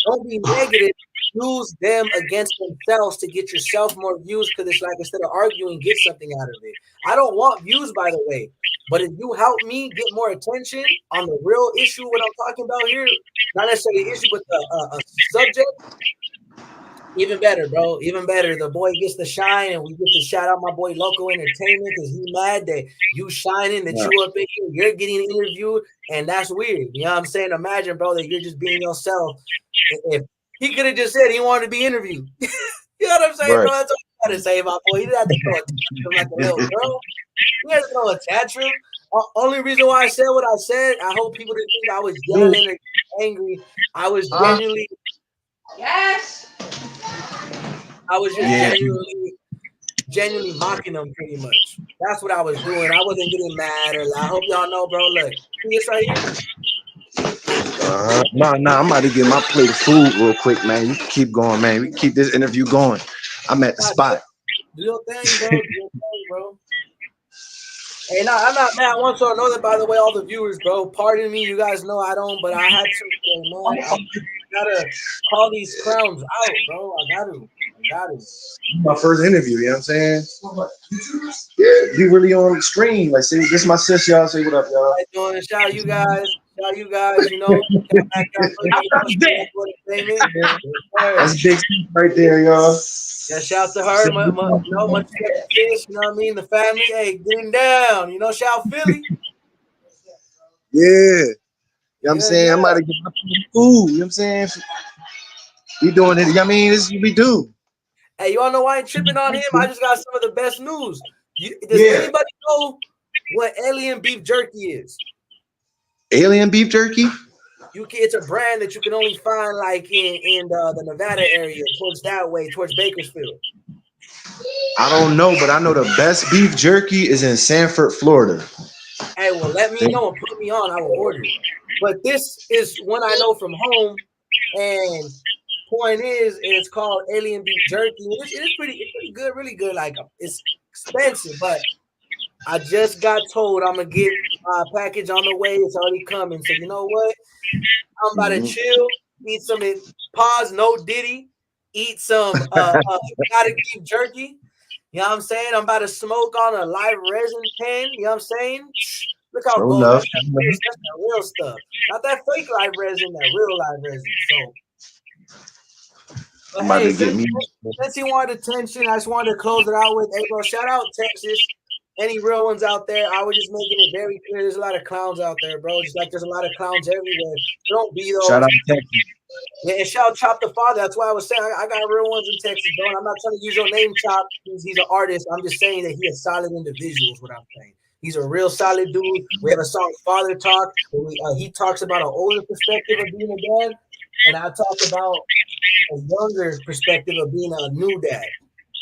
Don't be negative. Use them against themselves to get yourself more views because it's like instead of arguing, get something out of it. I don't want views, by the way. But if you help me get more attention on the real issue, what I'm talking about here, not necessarily the issue, but the subject, even better, bro. Even better. The boy gets to shine, and we get to shout out my boy LoCo Entertainment because he's mad that you shining, that you up in here, you're getting interviewed, and that's weird. You know what I'm saying? Imagine, bro, that you're just being yourself. If he could have just said he wanted to be interviewed. You know what I'm saying, bro? That's what I gotta say, my boy. He didn't have to throw a tantrum like a little girl. He had to throw a tantrum. Only reason why I said what I said, I hope people didn't think I was yelling or angry. I was genuinely. Yes. I was just genuinely mocking them pretty much. That's what I was doing. I wasn't getting mad or I hope y'all know, bro. Look, see this right here? Nah, I'm about to get my plate of food real quick, man. You can keep going, man. We can keep this interview going. I'm at the spot. Do your thing, bro. Do your thing, bro. Hey, no, I'm not mad. I want y'all to know that, by the way, all the viewers, bro. Pardon me, you guys know I don't, but I had to, man. I gotta call these crowns out, bro. I got to. My first interview, you know what I'm saying? Yeah, be really on the screen. Like, say, this is my sis, y'all. Say what up, y'all. How you doing? Shout you guys, you know. That's big right there, y'all. Yeah, shout to her. Much you know what I mean? The family, hey, getting down. You know, shout Philly. Yeah. You know what I'm saying? I'm about to get my food. You know what I'm saying? We doing it. I mean, this is what we do. Hey, you all know I ain't tripping on him. I just got some of the best news. Does anybody know what alien beef jerky is? Alien beef jerky? It's a brand that you can only find like in the Nevada area, towards that way, towards Bakersfield. I don't know, but I know the best beef jerky is in Sanford, Florida. Hey, well, let me know and put me on. I will order it. But this is one I know from home, and point is, it's called Alien Beef Jerky. It's pretty good, really good. Like it's expensive, but I just got told I'm gonna get my package on the way. It's already coming. So you know what? I'm about to chill, eat some pause, no Diddy, eat some exotic beef jerky. You know what I'm saying? I'm about to smoke on a live resin pen. You know what I'm saying? Look how Show gold. love. That's that real stuff. Not that fake live resin, that real live resin. So but I'm about hey, to get me. since you wanted attention, I just wanted to close it out with, hey, bro, shout out Texas. Any real ones out there? I was just making it very clear. There's a lot of clowns out there, bro. Just like there's a lot of clowns everywhere. Don't be those. Shout out Texas. Yeah, and shout out Chop the Father. That's why I was saying I got real ones in Texas, bro. And I'm not trying to use your name, Chop. He's an artist. I'm just saying that he's a solid individual is what I'm saying. He's a real solid dude. We have a song, Father Talk. He talks about an older perspective of being a dad, and I talk about a younger perspective of being a new dad,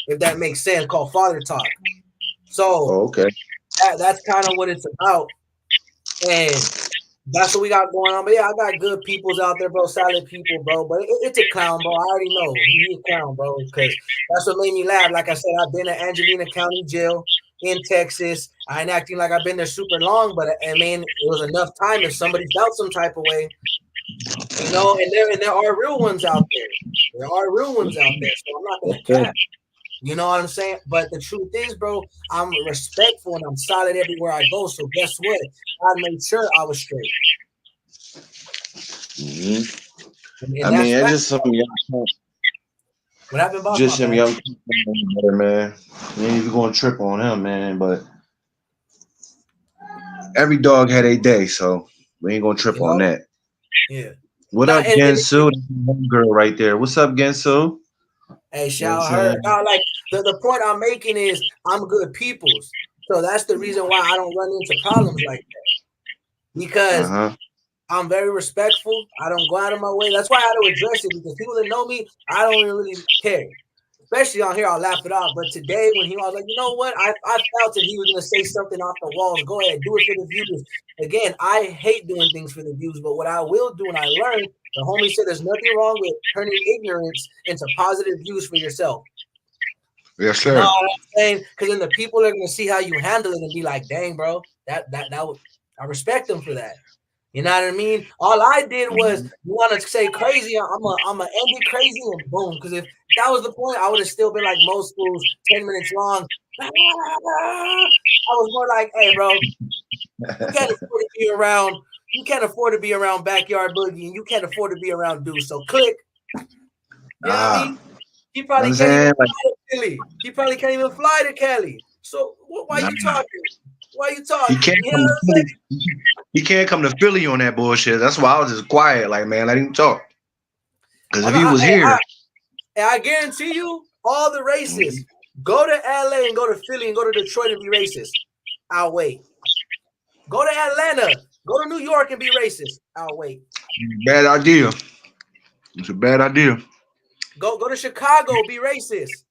if that makes sense, called Father Talk. So okay, that's kind of what it's about. And that's what we got going on. But yeah, I got good peoples out there, bro. Solid people, bro. But it's a clown, bro. I already know he's a clown, bro. Because that's what made me laugh. Like I said, I've been at Angelina County Jail in Texas. I ain't acting like I've been there super long, but I mean, it was enough time if somebody felt some type of way. You know, and there are real ones out there. There are real ones out there. So I'm not gonna cap. You know what I'm saying? But the truth is, bro, I'm respectful and I'm solid everywhere I go. So guess what? I made sure I was straight. I mean, it's just some young. What happened, boss? Just some young man. You ain't even going to trip on him, man. But every dog had a day, so we ain't gonna trip on that. Yeah. What up, Gensu? Girl, right there. What's up, Gensu? Hey, shout her. Like the point I'm making is I'm good peoples, so that's the reason why I don't run into problems like that because I'm very respectful. I don't go out of my way. That's why I had to address it because people that know me, I don't even really care. Especially on here, I'll laugh it off. But today, when he was like, you know what, I felt that he was gonna say something off the walls. Go ahead, do it for the views. Again, I hate doing things for the views, but what I will do, and I learned, the homie said there's nothing wrong with turning ignorance into positive views for yourself. Yes, sir. You know what I'm saying? Because then the people are gonna see how you handle it and be like, dang, bro, that I respect them for that. You know what I mean? All I did was, you want to say crazy, I'm a end it crazy and boom. Because if that was the point, I would have still been like most schools, 10 minutes long. I was more like, hey, bro, you can't afford to be around. You can't afford to be around Backyard Boogie, and you can't afford to be around Deuce. So click. You know what I mean? He probably can't even fly to Philly. He probably can't even fly to Cali. So why you talking? Why you talking? He can't come to Philly on that bullshit. That's why I was just quiet. Like, man, let him talk. Because if he was here. I guarantee you, all the racists, go to LA and go to Philly and go to Detroit and be racist. I'll wait. Go to Atlanta. Go to New York and be racist. I'll wait. Bad idea. It's a bad idea. Go to Chicago, be racist.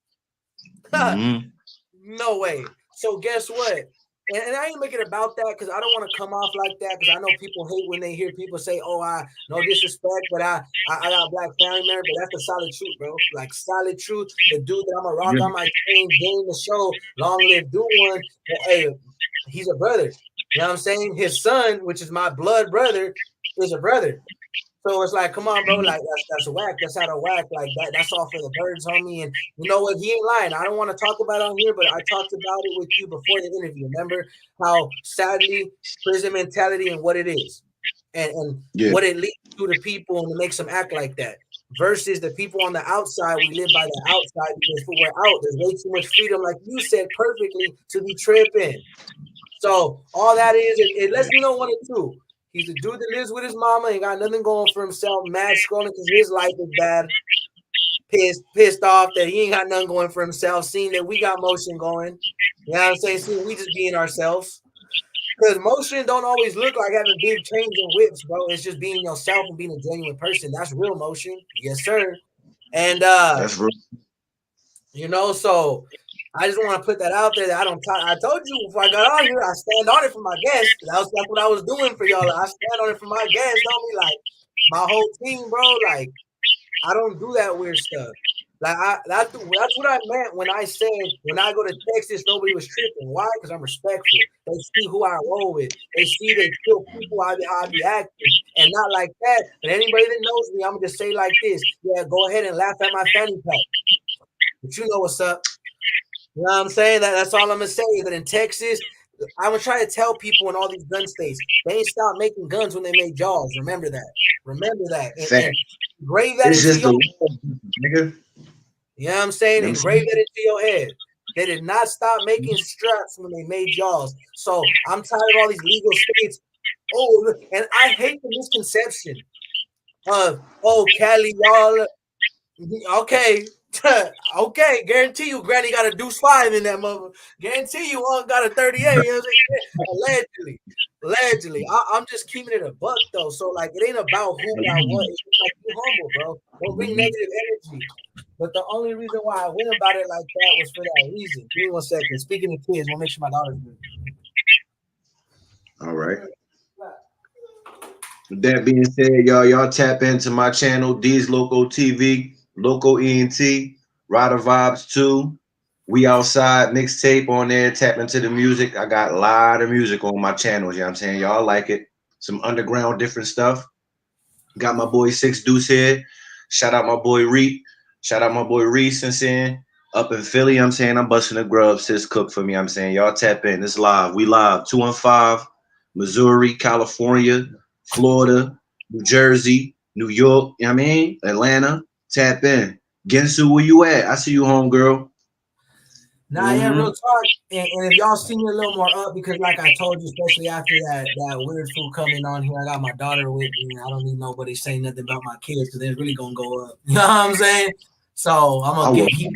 No way. So guess what? And I ain't making it about that because I don't want to come off like that because I know people hate when they hear people say, oh, no disrespect, but I got a black family member, but that's the solid truth, bro. Like solid truth. The dude that I'm a rock on my chain, game the show, long live do one. But, hey, he's a brother. You know what I'm saying? His son, which is my blood brother, is a brother. So it's like, come on, bro, like that's whack. That's out of whack. Like that's all for the birds, homie. And you know what? He ain't lying. I don't want to talk about it on here, but I talked about it with you before the interview. Remember how sadly prison mentality and what it is, and what it leads to the people and it makes them act like that. Versus the people on the outside, we live by the outside because when we're out, there's way too much freedom, like you said perfectly, to be tripping. So all that is, it lets me know one or two. He's a dude that lives with his mama, ain't got nothing going for himself, mad scrolling because his life is bad, pissed off that he ain't got nothing going for himself, seeing that we got motion going. You know what I'm saying? Seeing we just being ourselves. Because motion don't always look like having big chains and whips, bro. It's just being yourself and being a genuine person. That's real motion. Yes, sir. And that's real. You know, so I just want to put that out there that I don't talk. I told you before I got on here, I stand on it for my guests. That's what I was doing for y'all. I stand on it for my guests. Don't be like my whole team, bro. Like I don't do that weird stuff. Like that's what I meant when I said when I go to Texas, nobody was tripping. Why? Because I'm respectful. They see who I roll with. They see the still people how I be acting, and not like that. And anybody that knows me, I'm gonna just say like this: yeah, go ahead and laugh at my fanny pack. But you know what's up. You know what I'm saying? That's all I'm gonna say. That in Texas, I'm gonna try to tell people in all these gun states, they ain't stopped making guns when they made jaws. Remember that. Remember that. And engrave that It's into just your nigga. You know what I'm saying? Engrave that into your head. They did not stop making straps when they made jaws. So I'm tired of all these legal states. Oh, and I hate the misconception of Cali, y'all. Okay. Okay, guarantee you Granny got a deuce 5 in that mother. Guarantee you got a 38. You know what I'm saying? Allegedly. I'm just keeping it a buck though. So like it ain't about who got what. It's just like be humble, bro. Don't bring negative energy. But the only reason why I went about it like that was for that reason. Give me 1 second. Speaking of kids, we'll make sure my daughter's good. All right. With that being said, y'all tap into my channel, DeEz LoCo TV, LoCo ENT, Rider Vibes 2. We Outside mixtape on there. Tap into the music. I got a lot of music on my channel. You know what I'm saying? Y'all like it. Some underground different stuff. Got my boy Six Deuce here. Shout out my boy Reek. Shout out my boy Reese and saying up in Philly. I'm saying I'm busting the grub. Sis cook for me. I'm saying y'all tap in. It's live. We live. 215, Missouri, California, Florida, New Jersey, New York. You know what I mean? Atlanta. Tap in. Gensu, where you at? I see you, homegirl. Nah, yeah, real talk. And if y'all see me a little more up, because like I told you, especially after that weird fool coming on here, I got my daughter with me. I don't need nobody saying nothing about my kids because they're really gonna go up. You know what I'm saying? So I'm gonna keep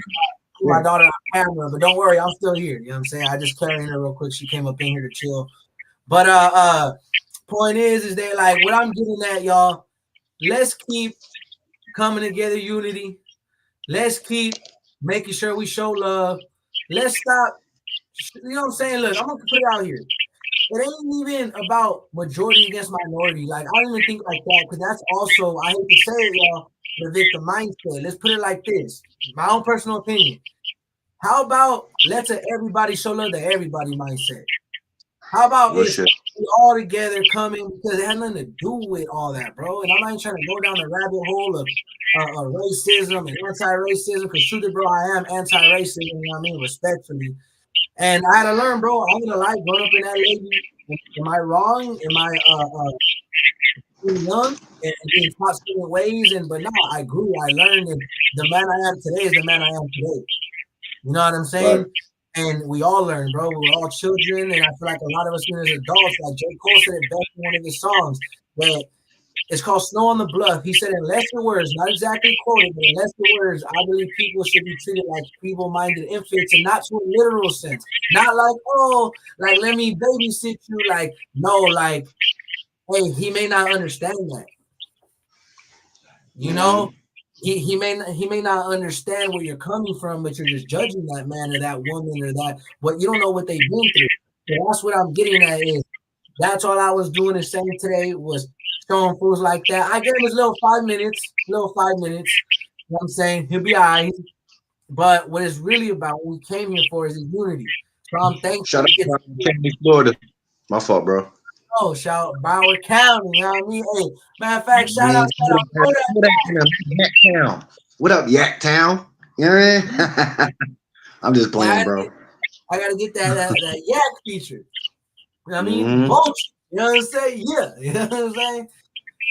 my daughter on camera, but don't worry, I'm still here. You know what I'm saying? I just carrying her real quick. She came up in here to chill. But point is that like what I'm getting at, y'all, let's keep coming together, unity. Let's keep making sure we show love. Let's stop. You know what I'm saying? Look, I'm gonna put it out here. It ain't even about majority against minority. Like I don't even think like that because that's also I hate to say it, y'all, the victim mindset. Let's put it like this. My own personal opinion. How about let's everybody show love to everybody mindset? How about if we all together coming because it has nothing to do with all that, bro? And I'm not even trying to go down the rabbit hole of racism and anti-racism because truly, bro, I am anti-racism. You know what I mean? Respectfully. And I had to learn, bro. I'm gonna like growing up in that lady. Am I wrong? Am I being young and being taught certain ways? But no, I grew, I learned, and the man I am today is the man I am today. You know what I'm saying? Right. And we all learn, bro. We're all children, and I feel like a lot of us as adults, like J. Cole said it best in one of his songs, that it's called Snow on the Bluff. He said in lesser words, not exactly quoted, but in lesser words, I believe people should be treated like feeble-minded infants and not to a literal sense. Not like, oh, like let me babysit you. Like, no, like, hey, he may not understand that. You know? He may not understand where you're coming from, but you're just judging that man or that woman or that. But you don't know what they've been through. So that's what I'm getting at is that's all I was doing and saying today was showing fools like that. I gave him his little 5 minutes. You know what I'm saying? He'll be all right. But what it's really about, what we came here for is his unity. So I'm thankful. Shout out to Florida. My fault, bro. Oh, shout out Broward County. You know what I mean? Hey, matter of fact, shout out. What up, Yaktown? You know what I mean? I'm just playing, bro. I gotta get that yak feature. You know what I mean? Vulture. You know what I'm saying? Yeah. You know what I'm saying?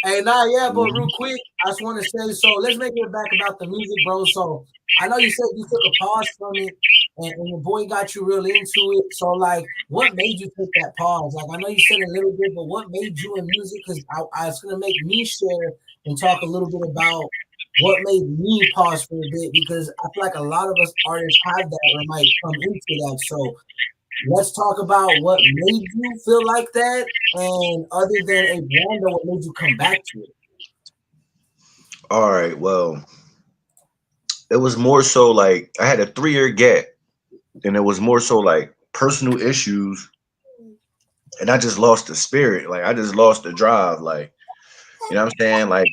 Hey, but real quick, I just want to say, so let's make it back about the music, bro. So I know you said you took a pause from it, and your boy got you really into it. So, like, what made you take that pause? Like, I know you said a little bit, but what made you in music? Because I was going to make me share and talk a little bit about what made me pause for a bit, because I feel like a lot of us artists have that or might come into that. So let's talk about what made you feel like that, and other than a brand, what made you come back to it. All right, well, it was more so like I had a 3-year gap, and it was more so like personal issues, and I just lost the spirit. Like I just lost the drive. Like, you know what I'm saying? Like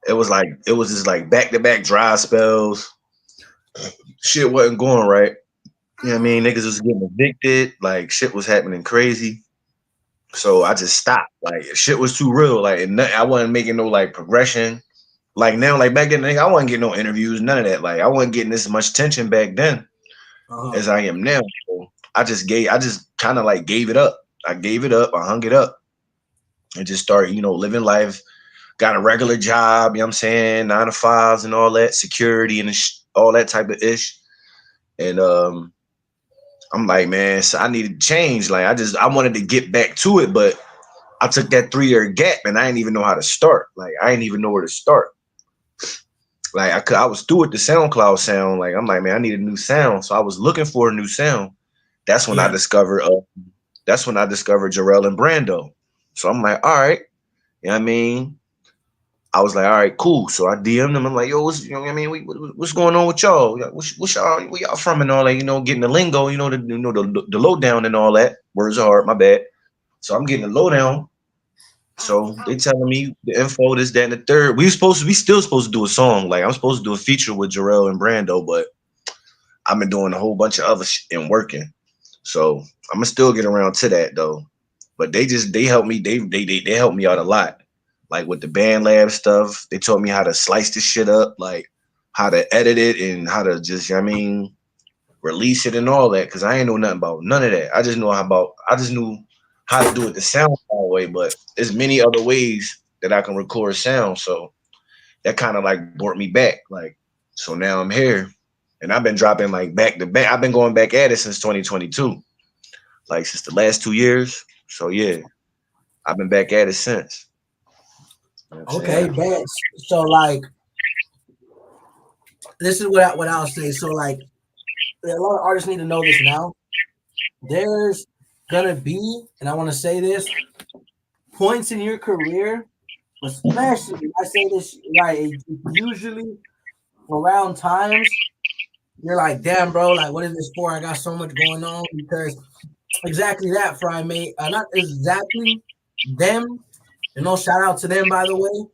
it was just like back-to-back dry spells. Shit wasn't going right. You know what I mean? Niggas was getting evicted. Like shit was happening crazy. So I just stopped. Like shit was too real. Like and I wasn't making no like progression. Like now, like back then, I wasn't getting no interviews, none of that. Like I wasn't getting this much attention back then as I am now. So I just kind of like gave it up. I gave it up. I hung it up and just started, living life. Got a regular job, you know what I'm saying? 9 to 5s and all that, security and all that type of ish. And I'm like, man, so I needed to change. Like I wanted to get back to it, but I took that 3-year gap and I didn't even know how to start. Like I didn't even know where to start. Like I was through with the SoundCloud sound. Like I'm like, man, I need a new sound. So I was looking for a new sound. That's when I discovered Jarrell and Brando. So I'm like, all right, you know what I mean? I was like, all right, cool. So I DM'd them. I'm like, yo, what's going on with y'all? What's y'all, where y'all from and all that? Getting the lingo, the lowdown and all that. Words are hard, my bad. So I'm getting the lowdown. So they telling me the info, this, that, and the third. We still supposed to do a song. Like I'm supposed to do a feature with Jarrell and Brando, but I've been doing a whole bunch of other shit and working. So I'm gonna still get around to that though. But they helped me. They helped me out a lot. Like with the band lab stuff, they taught me how to slice this shit up, like how to edit it and how to just, release it and all that. Cause I ain't know nothing about none of that. I just knew how to do it the sound way, but there's many other ways that I can record sound. So that kind of like brought me back. Like, so now I'm here and I've been dropping like back to back. I've been going back at it since 2022, like since the last 2 years. So yeah, I've been back at it since. Okay, bet. So like, this is what I'll say. So like, a lot of artists need to know this now. There's gonna be, and I want to say this, points in your career, especially I say this right, usually around times you're like, damn, bro, like what is this for? I got so much going on because exactly that, Fry mate. Not exactly them. Shout out to them, by the way.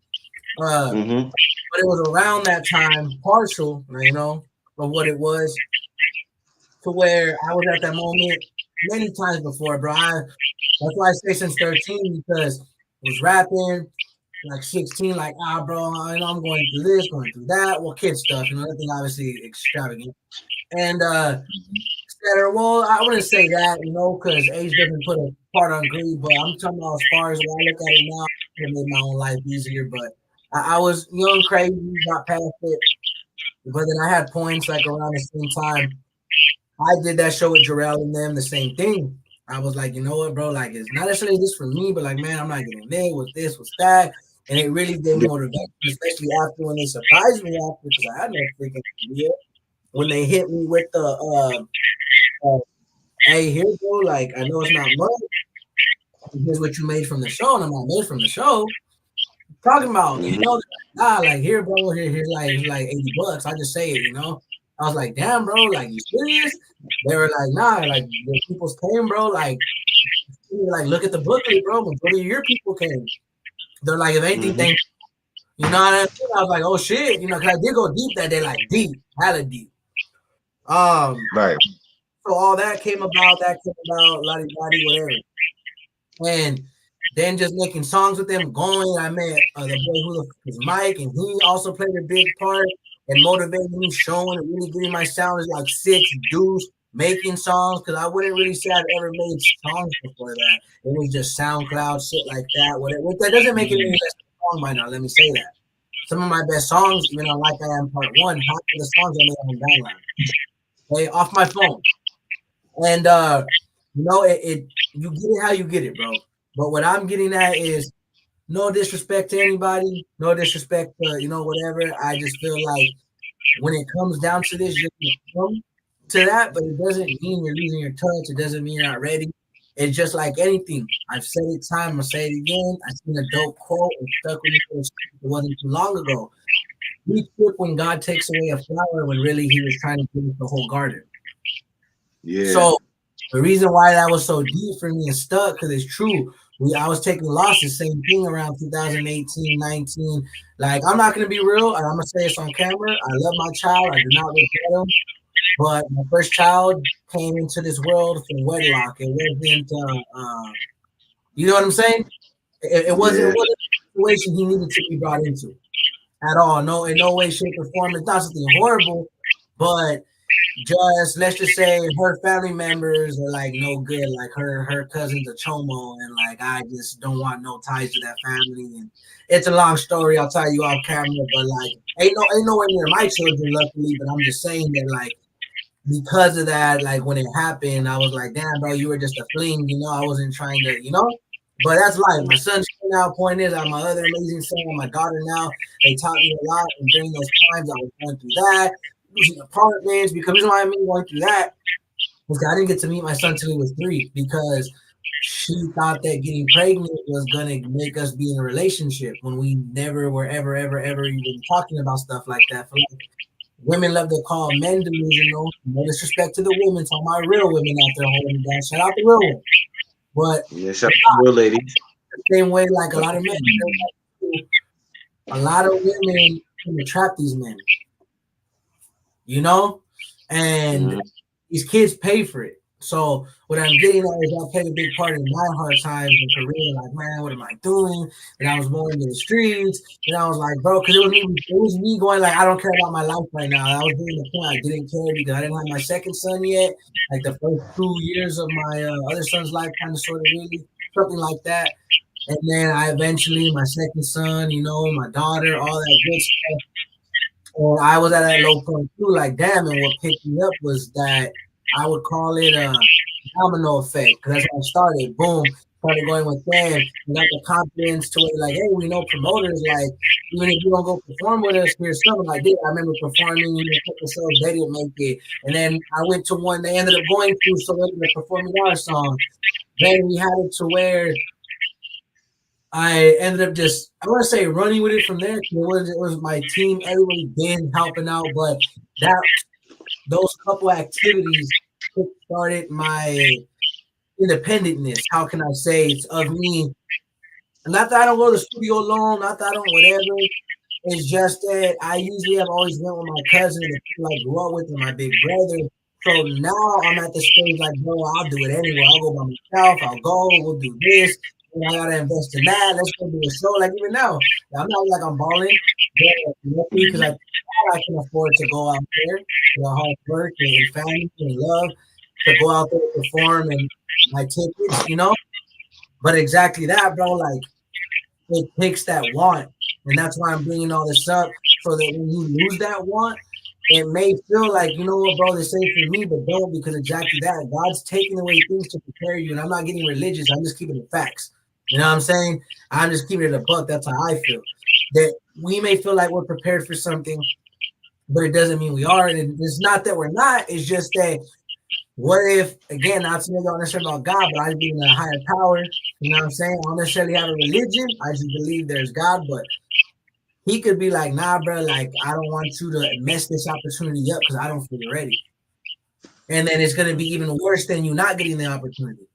But it was around that time, partial, of what it was, to where I was at that moment many times before, bro. That's why I say since 13, because I was rapping, like 16, like, bro, I'm going through this, going through that. Well, kid stuff, nothing obviously extravagant. And well, I wouldn't say that, because age doesn't put a part on greed, but I'm talking about as far as when I look at it now, it made my own life easier. But I was young, crazy, got past it. But then I had points like around the same time. I did that show with Jarrell and them, the same thing. I was like, you know what, bro? Like, it's not necessarily this for me, but like, man, I'm not getting there with this, with that. And it really gave me motivation, especially after when they surprised me after, because I had no freaking idea. When they hit me with the hey, here, bro, like, I know it's not much. Here's what you made from the show, and I'm not made from the show. Talking about, like, here, bro, here's like $80. I just say it, I was like, damn, bro, like, you serious? They were like, nah, like, the people's came, bro, like, look at the booklet, bro, majority of your people came. They're like, if anything, thank you. You know what I mean? I was like, oh, shit, because I did go deep that day, like, deep, hella deep. Right. So all that came about, lottie, whatever. And then just making songs with them, going, I met the boy who was Mike, and he also played a big part and motivating me, showing and really getting my sound is like 6 dudes making songs, because I wouldn't really say I've ever made songs before that. It was just SoundCloud, shit like that. Whatever. That doesn't make it any less song by now, let me say that. Some of my best songs, even on Like I Am Part 1, half of the songs I made on Downline. Okay, off my phone. And you get it how you get it, bro. But what I'm getting at is no disrespect to anybody, no disrespect to whatever. I just feel like when it comes down to this, you're gonna come to that, but it doesn't mean you're losing your touch. It doesn't mean you're not ready. It's just like anything. I've said it time, I'll say it again. I seen a dope quote and stuck with me. It wasn't too long ago. We trip when God takes away a flower when really he was trying to give us the whole garden. Yeah. So the reason why that was so deep for me and stuck, because it's true. I was taking losses, same thing around 2018, 19. Like, I'm not gonna be real, and I'm gonna say this on camera. I love my child. I do not regret him. But my first child came into this world from wedlock. It wasn't, you know what I'm saying? It wasn't a situation he needed to be brought into at all. No, in no way, shape, or form. It's not something horrible, but just let's just say her family members are like no good. Like her cousin's a chomo, and like I just don't want no ties to that family. And it's a long story. I'll tell you off camera, but like ain't nowhere near my children, luckily. But I'm just saying that like because of that, like when it happened, I was like, damn, bro, you were just a fling, you know. I wasn't trying to, you know. But that's life. My son's now. Point is, I have my other amazing son and my daughter now. They taught me a lot, and during those times, I was going through that, losing apartments. Because the reason why I'm going through that was I didn't get to meet my son till he was 3 because she thought that getting pregnant was gonna make us be in a relationship when we never were ever even talking about stuff like that. For like, women love to call men delusional. No disrespect to the women, to all my real women out there holding it down. Shout out the real ones. But yeah, shout out to real ladies. The same way, like a lot of men, a lot of women can trap these men, you know, and these kids pay for it. So what I'm getting at is I played a big part in my hard times in career. Like, man, what am I doing? And I was going to the streets, and I was like, bro, because it was me going like, I don't care about my life right now. I was doing the point I didn't care because I didn't have my second son yet. Like the first 2 years of my other son's life, kind of sort of really something like that. And then I eventually, my second son, you know, my daughter, all that good stuff. And I was at that low point too, like, damn, and what picked me up was that I would call it a domino effect, because that's how I started. Boom, started going with them, and got the confidence to it, like, hey, we know promoters, like, even if you don't go perform with us, here's something like this. I remember performing, you know, a couple shows, they didn't make it. And then I went to one they ended up going to, so they ended up performing our song. Then we had it to where I ended up just, I want to say running with it from there. It was my team, everybody been helping out, but those couple activities started my independentness. How can I say it's of me? Not that I don't go to the studio alone, not that I don't whatever. It's just that I usually have always went with my cousin, the people I grew up with, and my big brother. So now I'm at the stage like, bro, I'll do it anyway. I'll go by myself. I'll go. We'll do this. And I gotta invest in that. Let's go do a show. Like even now, I'm not like I'm balling, because I can afford to go out there, hard work and family and love, to go out there and perform and my tickets, you know. But exactly that, bro. Like it takes that want, and that's why I'm bringing all this up, so that when you lose that want, it may feel like, you know what, bro, this ain't for me, but don't, because exactly that. God's taking away things to prepare you, and I'm not getting religious. I'm just keeping it facts. You know what I'm saying? I'm just keeping it a buck. That's how I feel. That we may feel like we're prepared for something, but it doesn't mean we are. And it's not that we're not. It's just that what if, again, not to make all necessarily about God, but I believe in a higher power. You know what I'm saying? I don't necessarily have a religion. I just believe there's God, but he could be like, nah, bro, like, I don't want you to mess this opportunity up because I don't feel ready. And then it's going to be even worse than you not getting the opportunity.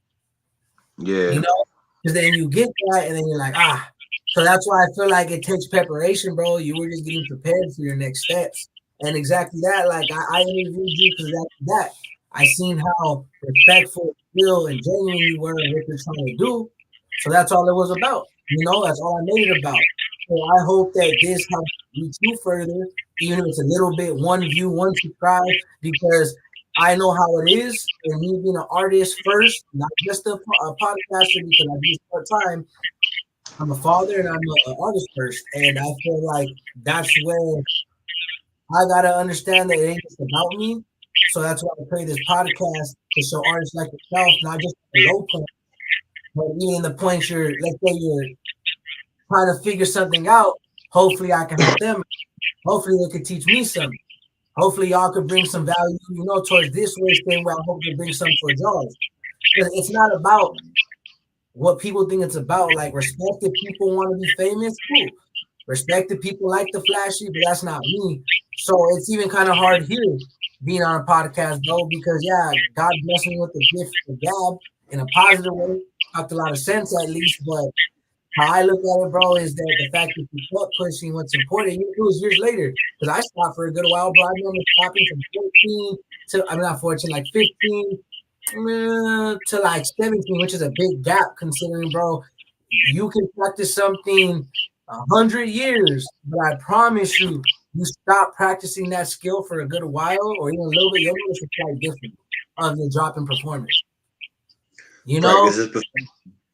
Yeah. You know? Because then you get that, and then you're like, ah. So that's why I feel like it takes preparation, bro. You were just getting prepared for your next steps. And exactly that, like, I interviewed you because exactly that. I seen how respectful, real, and genuine you were and what you're trying to do. So that's all it was about. You know, that's all I made it about. So I hope that this helps reach you further, even if it's a little bit, one view, one subscribe, because I know how it is, and me being an artist first, not just a podcaster, because I do part time. I'm a father and I'm an artist first, and I feel like that's where I gotta understand that it ain't just about me. So that's why I create this podcast to show artists like yourself, not just the LoCo, but even in the points let's say you're trying to figure something out. Hopefully, I can help them. Hopefully, they could teach me something. Hopefully, y'all could bring some value, you know, towards this way. Thing where I hope to bring some towards y'all. It's not about what people think it's about. Like, respect if people want to be famous, cool. Respect if people like the flashy, but that's not me. So it's even kind of hard here being on a podcast, bro, because yeah, God blessed me with the gift of gab in a positive way. talked a lot of sense at least. But how I look at it, bro, is that the fact that you kept pushing what's important. It was years later because I stopped for a good while, bro. I remember stopping from 14 to I'm not 14, like 15 to like 17, which is a big gap considering, bro. You can practice something 100 years, but I promise you, you stop practicing that skill for a good while, or even a little bit, you'll notice it's quite different of your drop in performance. You know, Practice is perfection.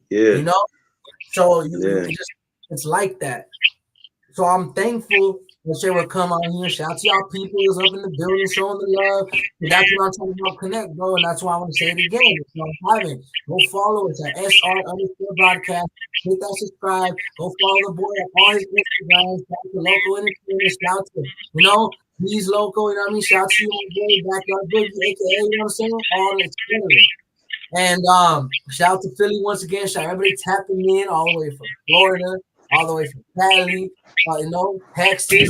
Yeah. you know. So Yeah. it's like that. So I'm thankful that they would come on here. Shout out to y'all people who's up in the building showing the love. And that's what I'm trying to help connect, bro. And that's why I want to say it again. If you don't have it, go follow us at SR_broadcast. Hit that subscribe. Go follow the boy at all his Instagrams. Shout out to LoCo Entertainment. Shout out to, DeEz LoCo, you know what I mean? Shout out to you, my boy, Backyard Boogie, aka, you know what I'm saying? All the experience. And shout out to Philly once again. Shout out everybody tapping in all the way from Florida, all the way from Cali, Texas,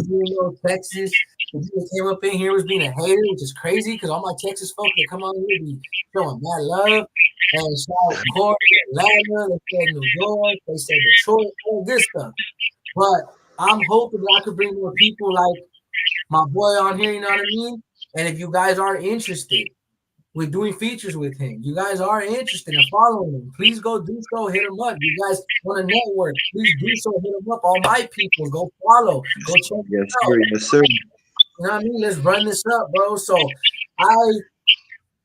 Texas. The people came up in here was being a hater, which is crazy because all my Texas folks that come on here be showing mad love. And shout out Corey, Atlanta, they said New York, they said Detroit, all this stuff. But I'm hoping that I could bring more people like my boy on here, you know what I mean? And if you guys are interested, we're doing features with him. You guys are interested in following him. Please go do so. Hit him up. You guys want to network? Please do so. Hit him up. All my people, go follow. Go check Yes, it sir. out. Yes, sir. You know what I mean? Let's run this up, bro. So I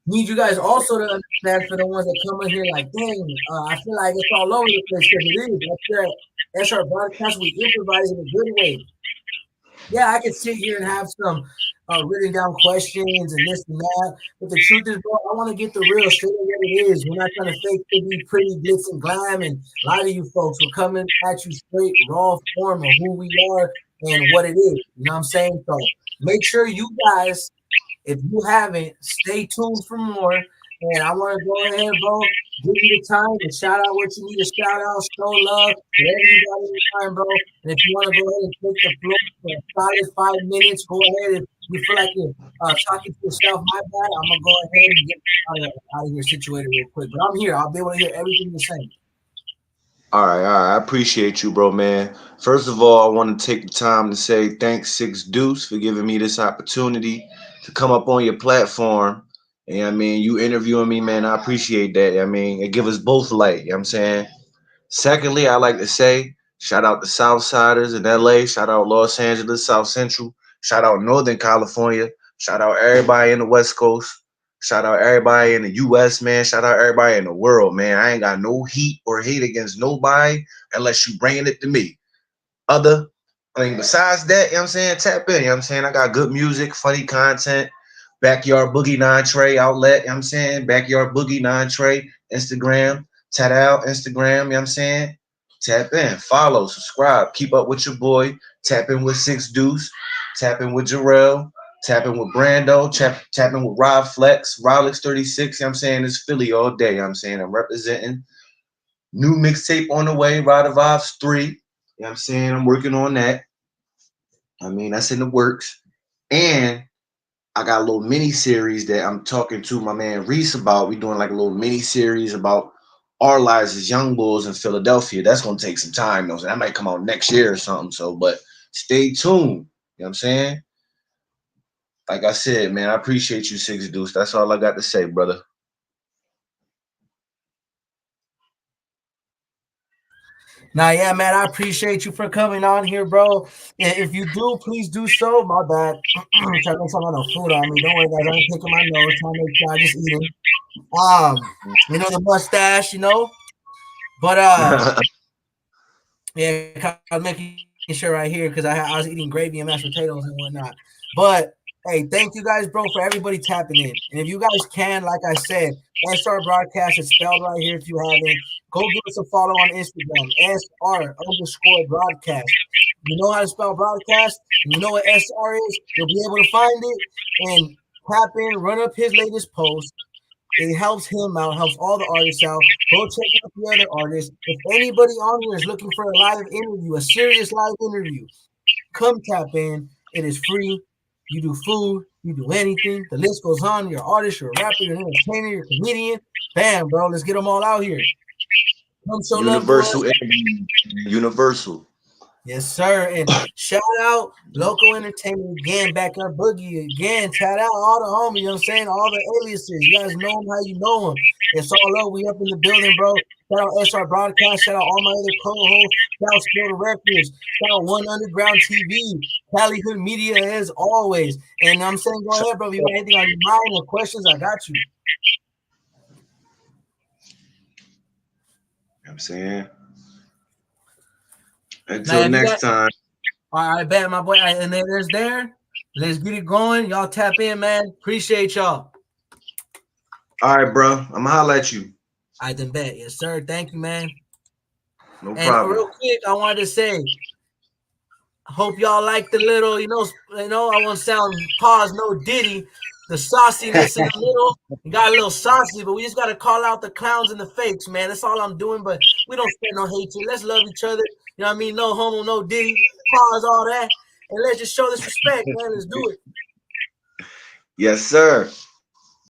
need you guys also to understand for the ones that come in here like, dang, I feel like it's all over the place because it is. That's our broadcast. We improvise in a good way. Yeah, I can sit here and have some written down questions and this and that. But the truth is, bro, I want to get the real straight of what it is. We're not trying to fake to be pretty, glitz, and glam. And a lot of you folks will come in at you straight, raw form of who we are and what it is. You know what I'm saying? So make sure you guys, if you haven't, stay tuned for more. And I want to go ahead, bro, give you the time to shout out what you need to shout out, show love, whatever you got in your time, bro. And if you want to go ahead and take the floor for a solid 5 minutes, go ahead. If you feel like you're talking to yourself, my bad, I'm going to go ahead and get out of here situated real quick. But I'm here. I'll be able to hear everything you're saying. All right. I appreciate you, bro, man. First of all, I want to take the time to say thanks, Six Deuce, for giving me this opportunity to come up on your platform. And I mean, you interviewing me, man, I appreciate that. I mean, it gives us both light, you know what I'm saying? Secondly, I like to say shout out the Southsiders in LA, shout out Los Angeles, South Central, shout out Northern California, shout out everybody in the West Coast, shout out everybody in the US, man, shout out everybody in the world, man. I ain't got no heat or hate against nobody unless you bringing it to me. Besides that, you know what I'm saying, tap in, you know what I'm saying? I got good music, funny content, Backyard Boogie 9 Tray outlet, you know what I'm saying? Backyard Boogie 9 Tray, Instagram, tat out, Instagram, you know what I'm saying? Tap in, follow, subscribe, keep up with your boy, tap in with Six Deuce, tap in with Jarrell, tap in with Brando, tap in with Rob Flex, Rolex 36, you know what I'm saying? It's Philly all day, you know what I'm saying? I'm representing. New mixtape on the way, Rider Vibes 3, you know what I'm saying? I'm working on that. I mean, that's in the works. And I got a little mini series that I'm talking to my man Reese about. We're doing like a little mini series about our lives as young bulls in Philadelphia. That's gonna take some time, though. So that might come out next year or something. So, but stay tuned. You know what I'm saying? Like I said, man, I appreciate you, Six Deuce. That's all I got to say, brother. Now, yeah, man, I appreciate you for coming on here, bro. If you do, please do so. My bad. I'm trying to make some of no food on me. Don't worry, guys. I'm picking my nose, trying to make sure I just eating. The mustache, But yeah, I was making sure right here because I was eating gravy and mashed potatoes and whatnot. But hey, thank you guys, bro, for everybody tapping in. And if you guys can, like I said, SR Broadcast is spelled right here. If you haven't, go give us a follow on Instagram, SR_broadcast. You know how to spell broadcast, you know what SR is, you'll be able to find it and tap in, run up his latest post. It helps him out, helps all the artists out. Go check out the other artists. If anybody on here is looking for a live interview, a serious live interview, come tap in. It is free. You do food, you do anything. The list goes on. You're an artist, you're a rapper, you're an entertainer, you're a comedian. Bam, bro. Let's get them all out here. Come show love to Universal us. interview. Universal. Yes, sir. And shout out LoCo Entertainment again, back up Boogie again. Shout out all the homies, you know what I'm saying? All the aliases. You guys know them how you know them. It's all up. We up in the building, bro. Shout out SR Broadcast. Shout out all my other co-hosts. Shout out Spill the Records. Shout out One Underground TV. Cali Hood Media as always. And I'm saying, go ahead, bro. If you got anything on your mind or questions, I got you. You know what I'm saying? Until next time. All right, bet, my boy. And then there's there. Let's get it going. Y'all tap in, man. Appreciate y'all. All right, bro. I'm going to holler at you. I then bet. Yes, sir. Thank you, man. No and problem. Real quick, I wanted to say, I hope y'all like the little, you know, I won't sound pause, no Diddy. The sauciness in the middle. You got a little saucy, but we just got to call out the clowns and the fakes, man. That's all I'm doing, but we don't spread no hatred. Let's love each other. You know what I mean? No homo, no Diddy. Pause all that. And let's just show this respect, man. Let's do it. Yes, sir.